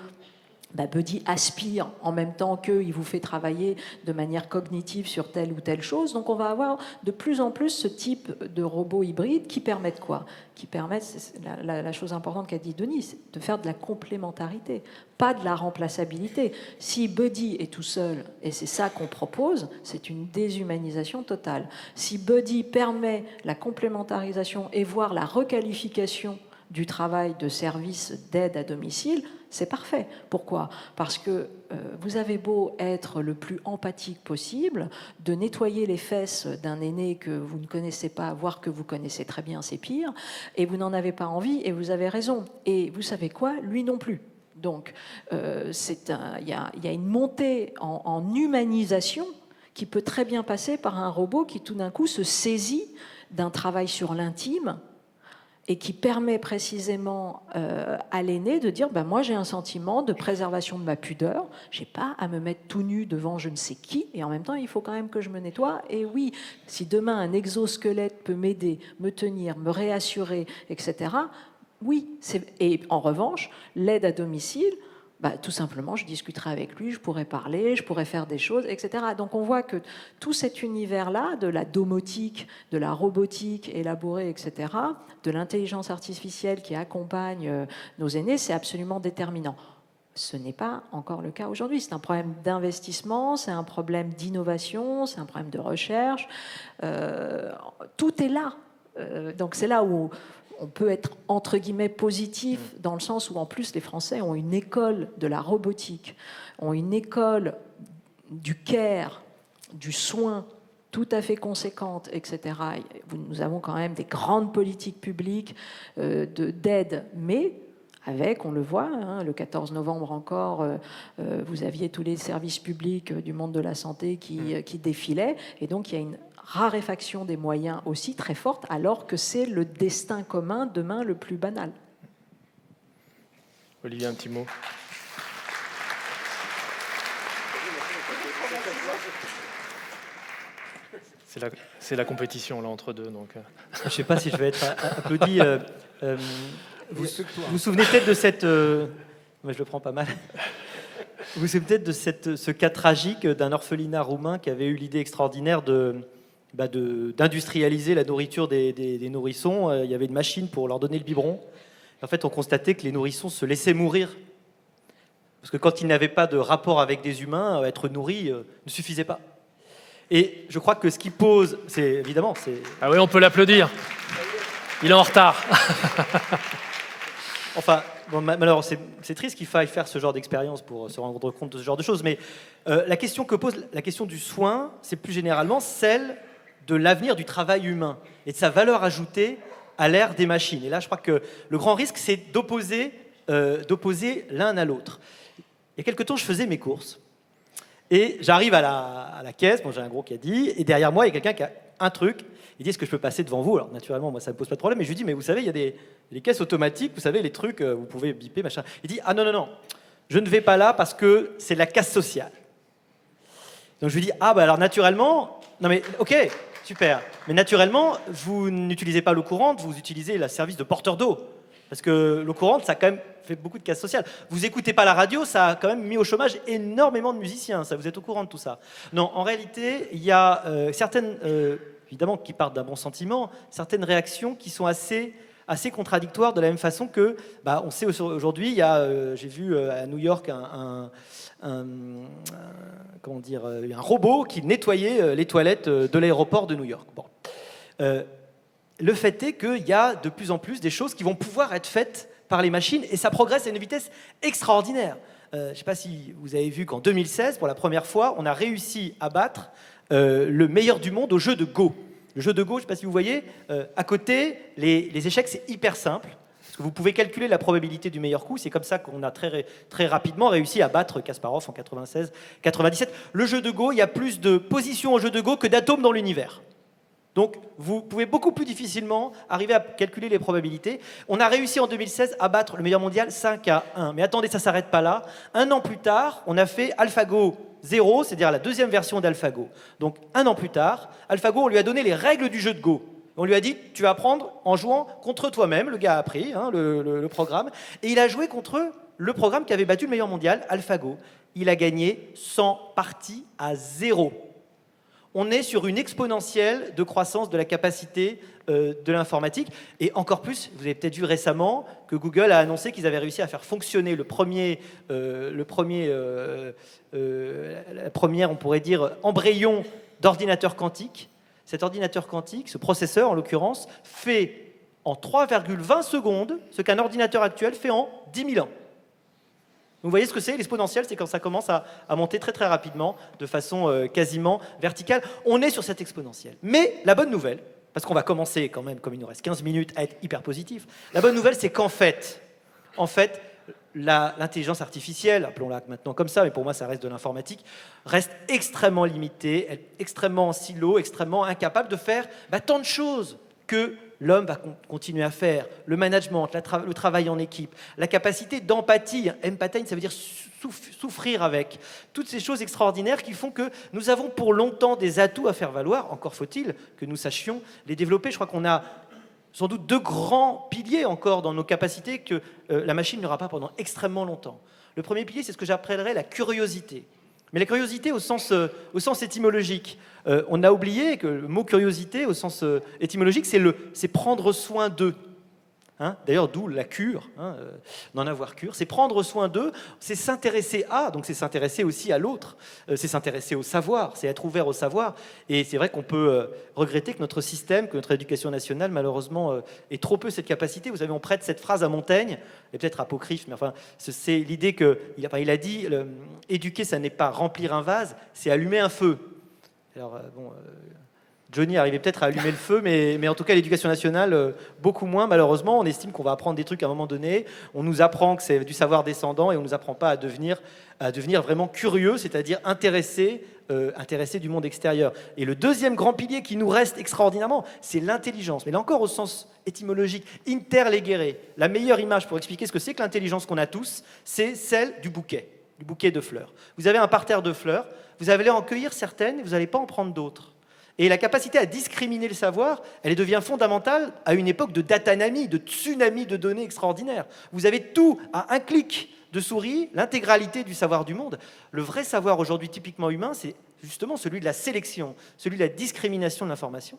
Buddy aspire en même temps qu'il vous fait travailler de manière cognitive sur telle ou telle chose. Donc on va avoir de plus en plus ce type de robots hybrides qui permettent quoi? Qui permettent, c'est la chose importante qu'a dit Denis, c'est de faire de la complémentarité, pas de la remplaçabilité. Si Buddy est tout seul, et c'est ça qu'on propose, c'est une déshumanisation totale. Si Buddy permet la complémentarisation et voire la requalification du travail de service d'aide à domicile, c'est parfait. Pourquoi? Parce que vous avez beau être le plus empathique possible, de nettoyer les fesses d'un aîné que vous ne connaissez pas, voire que vous connaissez très bien, c'est pire, et vous n'en avez pas envie, et vous avez raison. Et vous savez quoi? Lui non plus. Donc, il y a une montée en humanisation qui peut très bien passer par un robot qui tout d'un coup se saisit d'un travail sur l'intime, et qui permet précisément à l'aîné de dire moi j'ai un sentiment de préservation de ma pudeur, j'ai pas à me mettre tout nu devant je ne sais qui, et en même temps il faut quand même que je me nettoie. Et oui, si demain un exosquelette peut m'aider, me tenir, me réassurer, etc., oui. Et en revanche, l'aide à domicile, tout simplement, je discuterai avec lui, je pourrais parler, je pourrais faire des choses, etc. Donc on voit que tout cet univers-là, de la domotique, de la robotique élaborée, etc., de l'intelligence artificielle qui accompagne nos aînés, c'est absolument déterminant. Ce n'est pas encore le cas aujourd'hui. C'est un problème d'investissement, c'est un problème d'innovation, c'est un problème de recherche. Tout est là. Donc c'est là où on peut être entre guillemets positif, dans le sens où en plus les Français ont une école de la robotique, ont une école du care, du soin tout à fait conséquente, etc. Nous avons quand même des grandes politiques publiques d'aide, mais avec, on le voit, le 14 novembre encore, vous aviez tous les services publics du monde de la santé qui défilaient, et donc il y a une raréfaction des moyens aussi très forte, alors que c'est le destin commun demain le plus banal. Olivier, un petit mot. C'est la compétition là entre deux. Donc. Je ne sais pas si je vais être applaudi. Vous vous souvenez peut-être de cette... mais je le prends pas mal. Vous vous souvenez peut-être de ce cas tragique d'un orphelinat roumain qui avait eu l'idée extraordinaire d'industrialiser la nourriture des nourrissons. Il y avait une machine pour leur donner le biberon. En fait, on constatait que les nourrissons se laissaient mourir. Parce que quand ils n'avaient pas de rapport avec des humains, être nourris ne suffisait pas. Et je crois que ce qui pose, c'est évidemment... Ah oui, on peut l'applaudir. Il est en retard. Enfin, bon, malheureusement, c'est triste qu'il faille faire ce genre d'expérience pour se rendre compte de ce genre de choses. Mais la question que pose la question du soin, c'est plus généralement celle de l'avenir du travail humain et de sa valeur ajoutée à l'ère des machines. Et là, je crois que le grand risque, c'est d'opposer l'un à l'autre. Il y a quelque temps, je faisais mes courses. Et j'arrive à la caisse, j'ai un gros caddie, et derrière moi, il y a quelqu'un qui a un truc. Il dit, est-ce que je peux passer devant vous? Alors, naturellement, moi, ça ne me pose pas de problème. Mais je lui dis, mais vous savez, il y a des caisses automatiques, vous savez, les trucs, vous pouvez biper, machin. Il dit, ah non, je ne vais pas là parce que c'est la casse sociale. Donc, je lui dis, alors, naturellement, non mais, ok, super. Mais naturellement, vous n'utilisez pas l'eau courante, vous utilisez le service de porteur d'eau. Parce que l'eau courante, ça a quand même fait beaucoup de casse sociale. Vous écoutez pas la radio, ça a quand même mis au chômage énormément de musiciens. Ça, vous êtes au courant de tout ça. Non, en réalité, il y a certaines, évidemment, qui partent d'un bon sentiment, certaines réactions qui sont assez contradictoires, de la même façon que, on sait aujourd'hui, il y a, j'ai vu à New York un robot qui nettoyait les toilettes de l'aéroport de New York. Bon. Le fait est qu'il y a de plus en plus des choses qui vont pouvoir être faites par les machines, et ça progresse à une vitesse extraordinaire. Je ne sais pas si vous avez vu qu'en 2016, pour la première fois, on a réussi à battre le meilleur du monde au jeu de Go. Le jeu de Go, je ne sais pas si vous voyez, à côté, les échecs, c'est hyper simple. Parce que vous pouvez calculer la probabilité du meilleur coup. C'est comme ça qu'on a très rapidement réussi à battre Kasparov en 96-97. Le jeu de Go, il y a plus de positions au jeu de Go que d'atomes dans l'univers. Donc, vous pouvez beaucoup plus difficilement arriver à calculer les probabilités. On a réussi en 2016 à battre le meilleur mondial 5-1. Mais attendez, ça ne s'arrête pas là. Un an plus tard, on a fait AlphaGo 0, c'est-à-dire la deuxième version d'AlphaGo. Donc, un an plus tard, AlphaGo, on lui a donné les règles du jeu de Go. On lui a dit, tu vas apprendre en jouant contre toi-même. Le gars a appris le programme. Et il a joué contre le programme qui avait battu le meilleur mondial, AlphaGo. Il a gagné 100 parties à 0. On est sur une exponentielle de croissance de la capacité de l'informatique. Et encore plus, vous avez peut-être vu récemment que Google a annoncé qu'ils avaient réussi à faire fonctionner la première, on pourrait dire, embryon d'ordinateur quantique. Cet ordinateur quantique, ce processeur en l'occurrence, fait en 3,20 secondes ce qu'un ordinateur actuel fait en 10 000 ans. Vous voyez ce que c'est, l'exponentielle, c'est quand ça commence à monter très très rapidement, de façon quasiment verticale. On est sur cette exponentielle. Mais la bonne nouvelle, parce qu'on va commencer quand même, comme il nous reste 15 minutes, à être hyper positif, la bonne nouvelle, c'est qu'en fait, l'intelligence artificielle, appelons-la maintenant comme ça, mais pour moi ça reste de l'informatique, reste extrêmement limitée, extrêmement en silo, extrêmement incapable de faire tant de choses que l'homme va continuer à faire. Le management, le travail en équipe, la capacité d'empathie, empathie, ça veut dire souffrir avec. Toutes ces choses extraordinaires qui font que nous avons pour longtemps des atouts à faire valoir, encore faut-il que nous sachions les développer. Je crois qu'on a sans doute 2 grands piliers encore dans nos capacités que la machine n'aura pas pendant extrêmement longtemps. Le premier pilier, c'est ce que j'appellerais la curiosité. Mais la curiosité au sens étymologique. On a oublié que le mot curiosité au sens étymologique, c'est prendre soin d'eux. D'ailleurs, d'où la cure, d'en avoir cure. C'est prendre soin d'eux, c'est s'intéresser à, donc c'est s'intéresser aussi à l'autre, c'est s'intéresser au savoir, c'est être ouvert au savoir. Et c'est vrai qu'on peut regretter que notre système, que notre éducation nationale, malheureusement, ait trop peu cette capacité. Vous savez, on prête cette phrase à Montaigne, et peut-être apocryphe, mais enfin, c'est l'idée qu'il a dit, éduquer, ça n'est pas remplir un vase, c'est allumer un feu. Alors, Johnny arrivait peut-être à allumer le feu, mais en tout cas, l'éducation nationale, beaucoup moins, malheureusement. On estime qu'on va apprendre des trucs à un moment donné. On nous apprend que c'est du savoir descendant et on ne nous apprend pas à devenir vraiment curieux, c'est-à-dire intéressé du monde extérieur. Et le deuxième grand pilier qui nous reste extraordinairement, c'est l'intelligence. Mais là encore, au sens étymologique, interlegere. La meilleure image pour expliquer ce que c'est que l'intelligence qu'on a tous, c'est celle du bouquet de fleurs. Vous avez un parterre de fleurs, vous allez en cueillir certaines, vous n'allez pas en prendre d'autres. Et la capacité à discriminer le savoir, elle devient fondamentale à une époque de datanami, de tsunami de données extraordinaires. Vous avez tout à un clic de souris, l'intégralité du savoir du monde. Le vrai savoir aujourd'hui typiquement humain, c'est justement celui de la sélection, celui de la discrimination de l'information.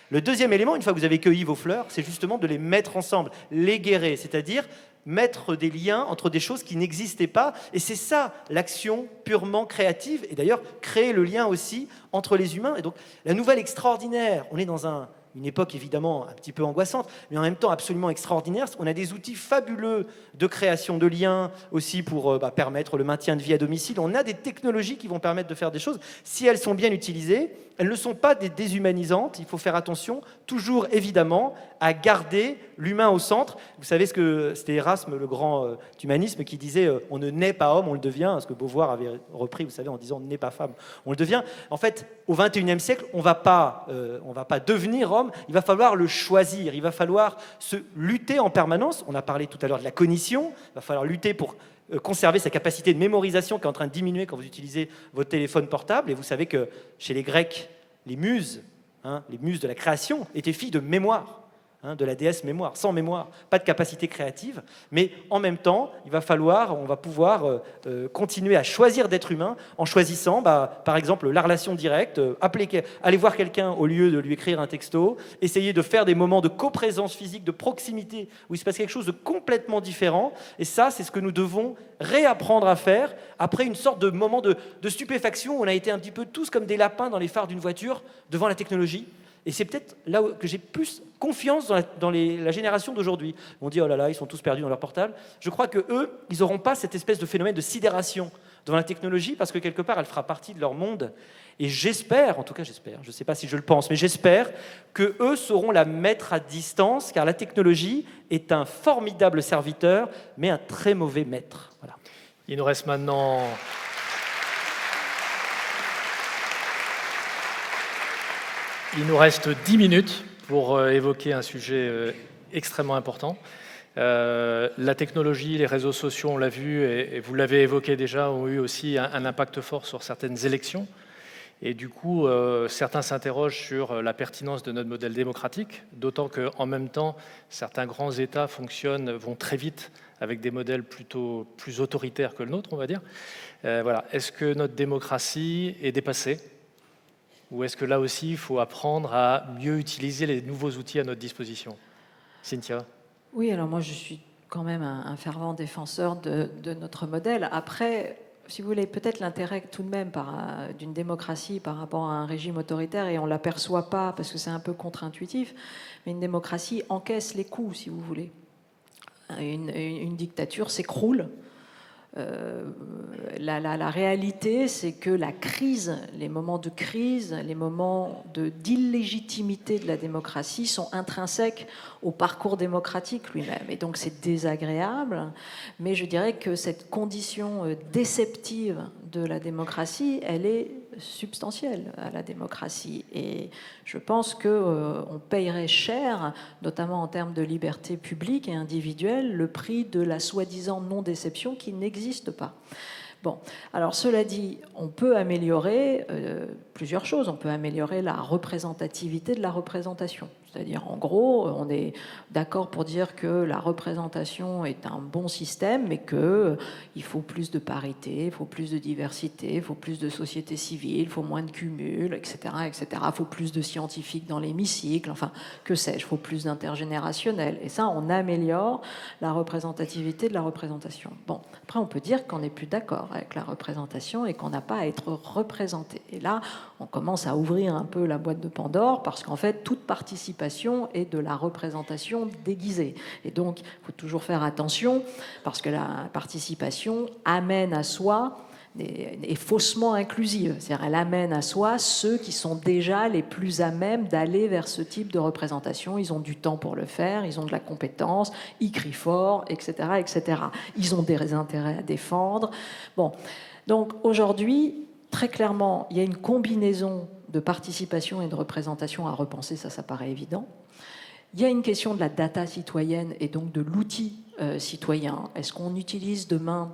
Le deuxième élément, une fois que vous avez cueilli vos fleurs, c'est justement de les mettre ensemble, les guérir, c'est-à-dire mettre des liens entre des choses qui n'existaient pas. Et c'est ça, l'action purement créative, et d'ailleurs créer le lien aussi entre les humains. Et donc la nouvelle extraordinaire, on est dans une époque évidemment un petit peu angoissante, mais en même temps absolument extraordinaire. On a des outils fabuleux de création de liens aussi pour permettre le maintien de vie à domicile. On a des technologies qui vont permettre de faire des choses. Si elles sont bien utilisées, elles ne sont pas des déshumanisantes. Il faut faire attention, toujours évidemment, à garder l'humain au centre. Vous savez ce que c'était Erasme, le grand humanisme, qui disait on ne naît pas homme, on le devient. Ce que Beauvoir avait repris, vous savez, en disant on ne naît pas femme, on le devient. En fait, au XXIe siècle, on va pas devenir homme. Il va falloir le choisir. Il va falloir lutter en permanence. On a parlé tout à l'heure de la cognition. Il va falloir lutter pour conserver sa capacité de mémorisation qui est en train de diminuer quand vous utilisez votre téléphone portable. Et vous savez que chez les Grecs, les muses de la création, étaient filles de mémoire. De la déesse mémoire, sans mémoire, pas de capacité créative, mais en même temps, on va pouvoir continuer à choisir d'être humain en choisissant, par exemple, la relation directe, aller voir quelqu'un au lieu de lui écrire un texto, essayer de faire des moments de coprésence physique, de proximité, où il se passe quelque chose de complètement différent, et ça, c'est ce que nous devons réapprendre à faire après une sorte de moment de stupéfaction où on a été un petit peu tous comme des lapins dans les phares d'une voiture devant la technologie. Et c'est peut-être là que j'ai plus confiance dans la génération d'aujourd'hui. On dit, oh là là, ils sont tous perdus dans leur portable. Je crois qu'eux, ils n'auront pas cette espèce de phénomène de sidération devant la technologie parce que quelque part, elle fera partie de leur monde. Et j'espère, en tout cas j'espère, je ne sais pas si je le pense, mais j'espère qu'eux sauront la mettre à distance, car la technologie est un formidable serviteur, mais un très mauvais maître. Voilà. Il nous reste maintenant... Il nous reste 10 minutes pour évoquer un sujet extrêmement important. La technologie, les réseaux sociaux, on l'a vu, et vous l'avez évoqué déjà, ont eu aussi un impact fort sur certaines élections. Et du coup, certains s'interrogent sur la pertinence de notre modèle démocratique, d'autant qu'en même temps, certains grands États vont très vite avec des modèles plutôt plus autoritaires que le nôtre, on va dire. Voilà. Est-ce que notre démocratie est dépassée ? Ou est-ce que là aussi, il faut apprendre à mieux utiliser les nouveaux outils à notre disposition ? Cynthia ? Oui, alors moi je suis quand même un fervent défenseur de notre modèle. Après, si vous voulez, peut-être l'intérêt tout de même d'une démocratie par rapport à un régime autoritaire, et on ne l'aperçoit pas parce que c'est un peu contre-intuitif, mais une démocratie encaisse les coups, si vous voulez. Une dictature s'écroule. La réalité, c'est que la crise, les moments de crise, les moments d'illégitimité de la démocratie sont intrinsèques au parcours démocratique lui-même. Et donc c'est désagréable, mais je dirais que cette condition déceptive de la démocratie, elle est substantielle à la démocratie. Et je pense qu'on payerait cher, notamment en termes de liberté publique et individuelle, le prix de la soi-disant non-déception qui n'existe pas. Bon, alors cela dit, on peut améliorer plusieurs choses. On peut améliorer la représentativité de la représentation. C'est-à-dire, en gros, on est d'accord pour dire que la représentation est un bon système, mais qu'il faut plus de parité, il faut plus de diversité, il faut plus de société civile, il faut moins de cumul, etc., etc. Il faut plus de scientifiques dans l'hémicycle, enfin, que sais-je, il faut plus d'intergénérationnel. Et ça, on améliore la représentativité de la représentation. Bon, après, on peut dire qu'on n'est plus d'accord avec la représentation et qu'on n'a pas à être représenté. Et là, on commence à ouvrir un peu la boîte de Pandore, parce qu'en fait, toute participation est de la représentation déguisée. Et donc, il faut toujours faire attention, parce que la participation amène à soi est faussement inclusive. C'est-à-dire, elle amène à soi ceux qui sont déjà les plus à même d'aller vers ce type de représentation. Ils ont du temps pour le faire, ils ont de la compétence, ils crient fort, etc., etc. Ils ont des intérêts à défendre. Bon, donc aujourd'hui, très clairement, il y a une combinaison de participation et de représentation à repenser, ça paraît évident. Il y a une question de la data citoyenne et donc de l'outil citoyen. Est-ce qu'on utilise demain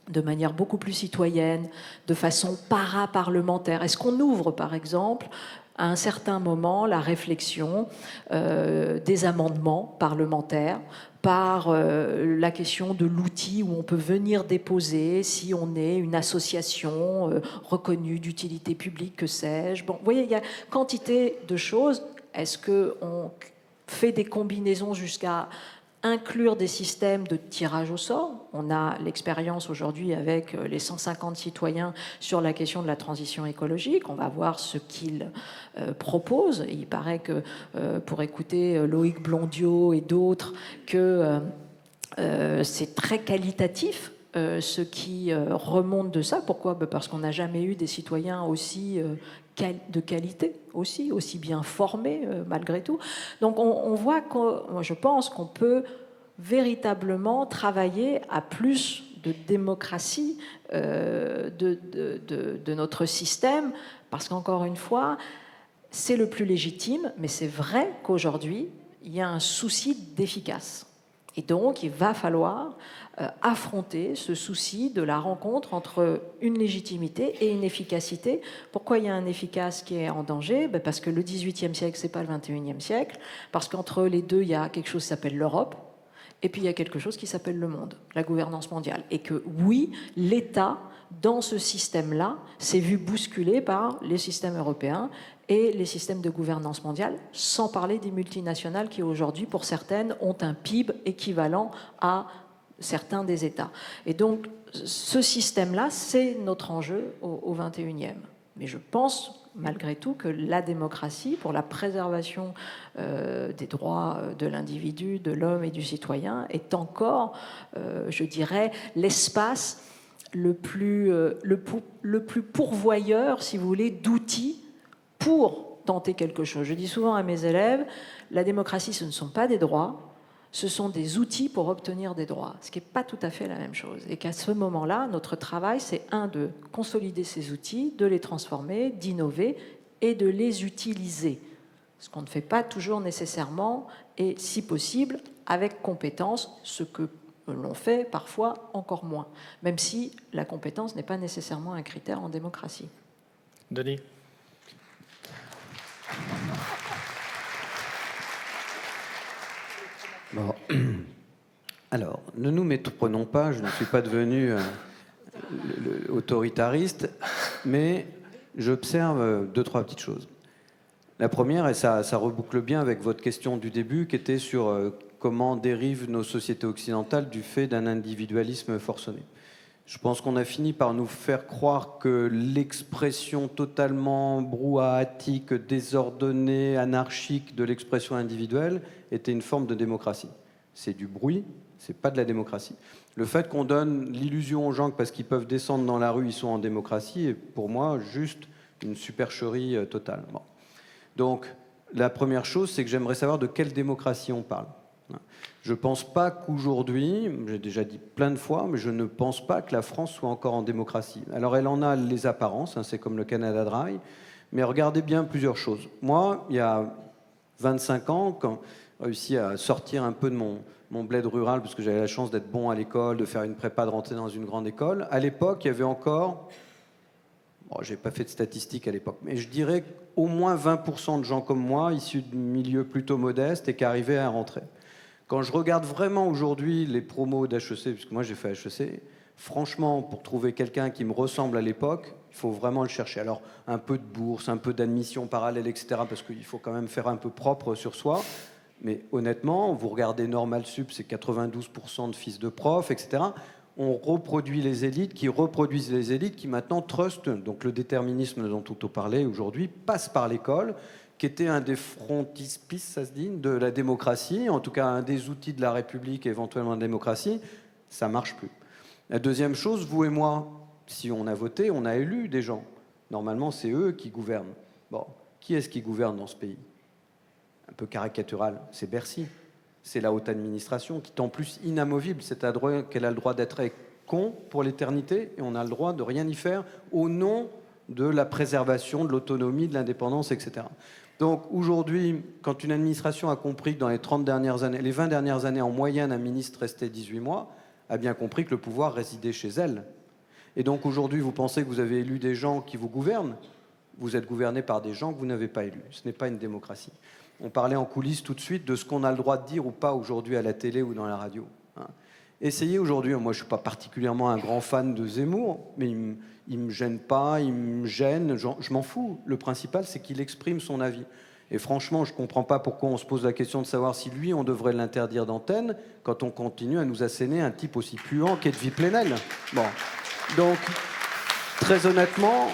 de manière beaucoup plus citoyenne, de façon para-parlementaire ? Est-ce qu'on ouvre, par exemple, à un certain moment, la réflexion des amendements parlementaires par la question de l'outil où on peut venir déposer si on est une association reconnue d'utilité publique, que sais-je. Bon, vous voyez, il y a quantité de choses. Est-ce qu'on fait des combinaisons jusqu'à inclure des systèmes de tirage au sort? On a l'expérience aujourd'hui avec les 150 citoyens sur la question de la transition écologique. On va voir ce qu'ils proposent. Il paraît que, pour écouter Loïc Blondiot et d'autres, que c'est très qualitatif ce qui remonte de ça. Pourquoi ? Parce qu'on n'a jamais eu des citoyens aussi de qualité, aussi bien formés malgré tout. Donc on voit je pense qu'on peut véritablement travailler à plus de démocratie de notre système, parce qu'encore une fois, c'est le plus légitime, mais c'est vrai qu'aujourd'hui, il y a un souci d'efficace. Et donc, il va falloir affronter ce souci de la rencontre entre une légitimité et une efficacité. Pourquoi il y a un efficace qui est en danger ? Parce que le XVIIIe siècle, ce n'est pas le XXIe siècle, parce qu'entre les deux, il y a quelque chose qui s'appelle l'Europe, et puis il y a quelque chose qui s'appelle le monde, la gouvernance mondiale. Et que oui, l'État, dans ce système-là, s'est vu bousculé par les systèmes européens et les systèmes de gouvernance mondiale, sans parler des multinationales qui aujourd'hui, pour certaines, ont un PIB équivalent à certains des États. Et donc, ce système-là, c'est notre enjeu au XXIe. Mais je pense, malgré tout, que la démocratie, pour la préservation des droits de l'individu, de l'homme et du citoyen, est encore, je dirais, l'espace le plus pourvoyeur, si vous voulez, d'outils pour tenter quelque chose. Je dis souvent à mes élèves, la démocratie, ce ne sont pas des droits, ce sont des outils pour obtenir des droits, ce qui n'est pas tout à fait la même chose. Et qu'à ce moment-là, notre travail, c'est de consolider ces outils, de les transformer, d'innover et de les utiliser. Ce qu'on ne fait pas toujours nécessairement, et si possible, avec compétence, ce que l'on fait parfois encore moins, même si la compétence n'est pas nécessairement un critère en démocratie. Denis ? Bon. Alors, ne nous méprenons pas, je ne suis pas devenu autoritariste, mais j'observe 2-3 petites choses. La première, et ça reboucle bien avec votre question du début, qui était sur comment dérivent nos sociétés occidentales du fait d'un individualisme forcené. Je pense qu'on a fini par nous faire croire que l'expression totalement brouhahatique, désordonnée, anarchique de l'expression individuelle était une forme de démocratie. C'est du bruit, c'est pas de la démocratie. Le fait qu'on donne l'illusion aux gens que parce qu'ils peuvent descendre dans la rue, ils sont en démocratie, est pour moi juste une supercherie totale. Bon. Donc, la première chose, c'est que j'aimerais savoir de quelle démocratie on parle. Je ne pense pas qu'aujourd'hui, j'ai déjà dit plein de fois, mais je ne pense pas que la France soit encore en démocratie. Alors elle en a les apparences, c'est comme le Canada Dry, mais regardez bien plusieurs choses. Moi, il y a 25 ans, quand j'ai réussi à sortir un peu de mon bled rural, parce que j'avais la chance d'être bon à l'école, de faire une prépa, de rentrer dans une grande école, à l'époque, il y avait encore... Bon, je n'ai pas fait de statistiques à l'époque, mais je dirais qu'au moins 20% de gens comme moi, issus de milieux plutôt modestes, et qui arrivaient à rentrer. Quand je regarde vraiment aujourd'hui les promos d'HEC, puisque moi j'ai fait HEC, franchement, pour trouver quelqu'un qui me ressemble à l'époque, il faut vraiment le chercher. Alors, un peu de bourse, un peu d'admission parallèle, etc., parce qu'il faut quand même faire un peu propre sur soi. Mais honnêtement, vous regardez Normal Sup, c'est 92% de fils de profs, etc. On reproduit les élites qui reproduisent les élites qui maintenant trustent. Donc le déterminisme dont Toto parlait aujourd'hui passe par l'école, qui était un des frontispices, ça se dit, de la démocratie, en tout cas un des outils de la République, éventuellement de la démocratie. Ça ne marche plus. La deuxième chose, vous et moi, si on a voté, on a élu des gens. Normalement, c'est eux qui gouvernent. Bon, qui est-ce qui gouverne dans ce pays ? Un peu caricatural, c'est Bercy. C'est la haute administration qui est en plus inamovible. C'est qu'elle a le droit d'être con pour l'éternité et on a le droit de rien y faire au nom de la préservation, de l'autonomie, de l'indépendance, etc. Donc aujourd'hui, quand une administration a compris que dans les 30 dernières années, les 20 dernières années, en moyenne, un ministre restait 18 mois, a bien compris que le pouvoir résidait chez elle. Et donc aujourd'hui, vous pensez que vous avez élu des gens qui vous gouvernent, vous êtes gouverné par des gens que vous n'avez pas élus. Ce n'est pas une démocratie. On parlait en coulisses tout de suite de ce qu'on a le droit de dire ou pas aujourd'hui à la télé ou dans la radio. Essayez aujourd'hui, moi je ne suis pas particulièrement un grand fan de Zemmour, mais il ne me gêne pas, il me gêne, je m'en fous. Le principal, c'est qu'il exprime son avis. Et franchement, je ne comprends pas pourquoi on se pose la question de savoir si lui, on devrait l'interdire d'antenne quand on continue à nous asséner un type aussi puant qu'Edwy Plenel. Bon. Donc, très honnêtement,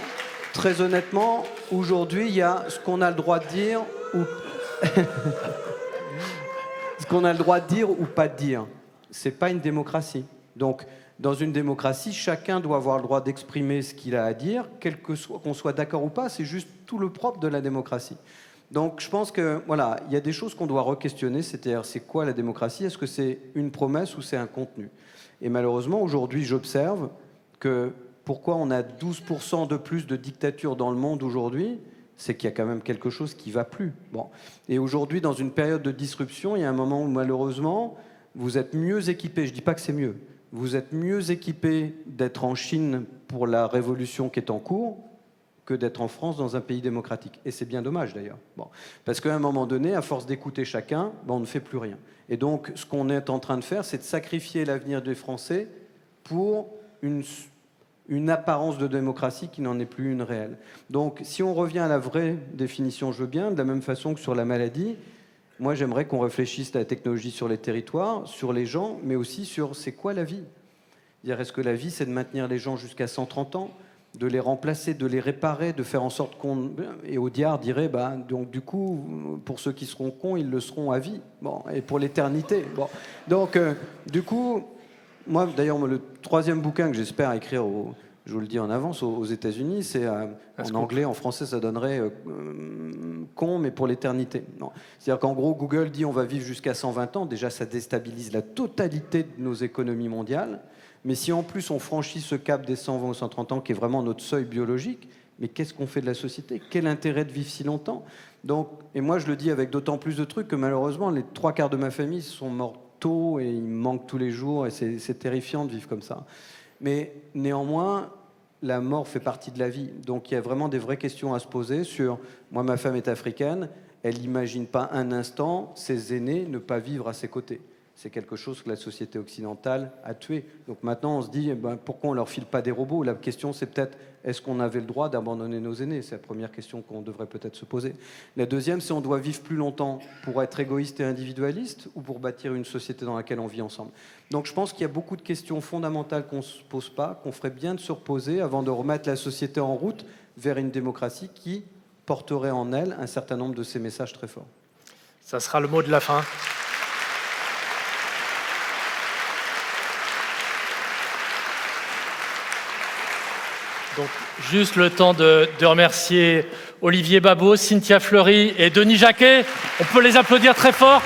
aujourd'hui, il y a ce qu'on a le droit de dire ou... ce qu'on a le droit de dire ou pas de dire. C'est pas une démocratie. Donc, dans une démocratie, chacun doit avoir le droit d'exprimer ce qu'il a à dire, quel que soit, qu'on soit d'accord ou pas. C'est juste tout le propre de la démocratie. Donc, je pense que voilà, il y a des choses qu'on doit re-questionner. C'est-à-dire, c'est quoi la démocratie ? Est-ce que c'est une promesse ou c'est un contenu ? Et malheureusement, aujourd'hui, j'observe que pourquoi on a 12% de plus de dictatures dans le monde aujourd'hui ? C'est qu'il y a quand même quelque chose qui ne va plus. Bon. Et aujourd'hui, dans une période de disruption, il y a un moment où malheureusement, vous êtes mieux équipés, je ne dis pas que c'est mieux, vous êtes mieux équipés d'être en Chine pour la révolution qui est en cours que d'être en France dans un pays démocratique. Et c'est bien dommage d'ailleurs. Bon. Parce qu'à un moment donné, à force d'écouter chacun, on ne fait plus rien. Et donc, ce qu'on est en train de faire, c'est de sacrifier l'avenir des Français pour une apparence de démocratie qui n'en est plus une réelle. Donc, si on revient à la vraie définition, je veux bien, de la même façon que sur la maladie, moi, j'aimerais qu'on réfléchisse à la technologie sur les territoires, sur les gens, mais aussi sur c'est quoi la vie ? Est-ce que la vie, c'est de maintenir les gens jusqu'à 130 ans, de les remplacer, de les réparer, de faire en sorte qu'on... Et Audiard dirait, donc du coup, pour ceux qui seront cons, ils le seront à vie. Bon, et pour l'éternité. Bon. Donc, du coup... moi, d'ailleurs, le troisième bouquin que j'espère écrire, je vous le dis en avance, aux États-Unis, c'est en anglais, en français, ça donnerait con, mais pour l'éternité. Non. C'est-à-dire qu'en gros, Google dit on va vivre jusqu'à 120 ans. Déjà, ça déstabilise la totalité de nos économies mondiales. Mais si en plus on franchit ce cap des 120 ou 130 ans, qui est vraiment notre seuil biologique, mais qu'est-ce qu'on fait de la société? Quel intérêt de vivre si longtemps? Donc, et moi, je le dis avec d'autant plus de trucs que malheureusement, les 3/4 de ma famille sont morts tôt et ils me manquent tous les jours et c'est terrifiant de vivre comme ça. Mais néanmoins, la mort fait partie de la vie. Donc il y a vraiment des vraies questions à se poser sur... Moi, ma femme est africaine, elle n'imagine pas un instant ses aînés ne pas vivre à ses côtés. C'est quelque chose que la société occidentale a tué. Donc maintenant, on se dit, pourquoi on ne leur file pas des robots? La question, c'est peut-être, est-ce qu'on avait le droit d'abandonner nos aînés? C'est la première question qu'on devrait peut-être se poser. La deuxième, c'est on doit vivre plus longtemps pour être égoïste et individualiste ou pour bâtir une société dans laquelle on vit ensemble? Donc je pense qu'il y a beaucoup de questions fondamentales qu'on ne se pose pas, qu'on ferait bien de se reposer avant de remettre la société en route vers une démocratie qui porterait en elle un certain nombre de ces messages très forts. Ça sera le mot de la fin. Donc, juste le temps de remercier Olivier Babot, Cynthia Fleury et Denis Jacquet. On peut les applaudir très fort.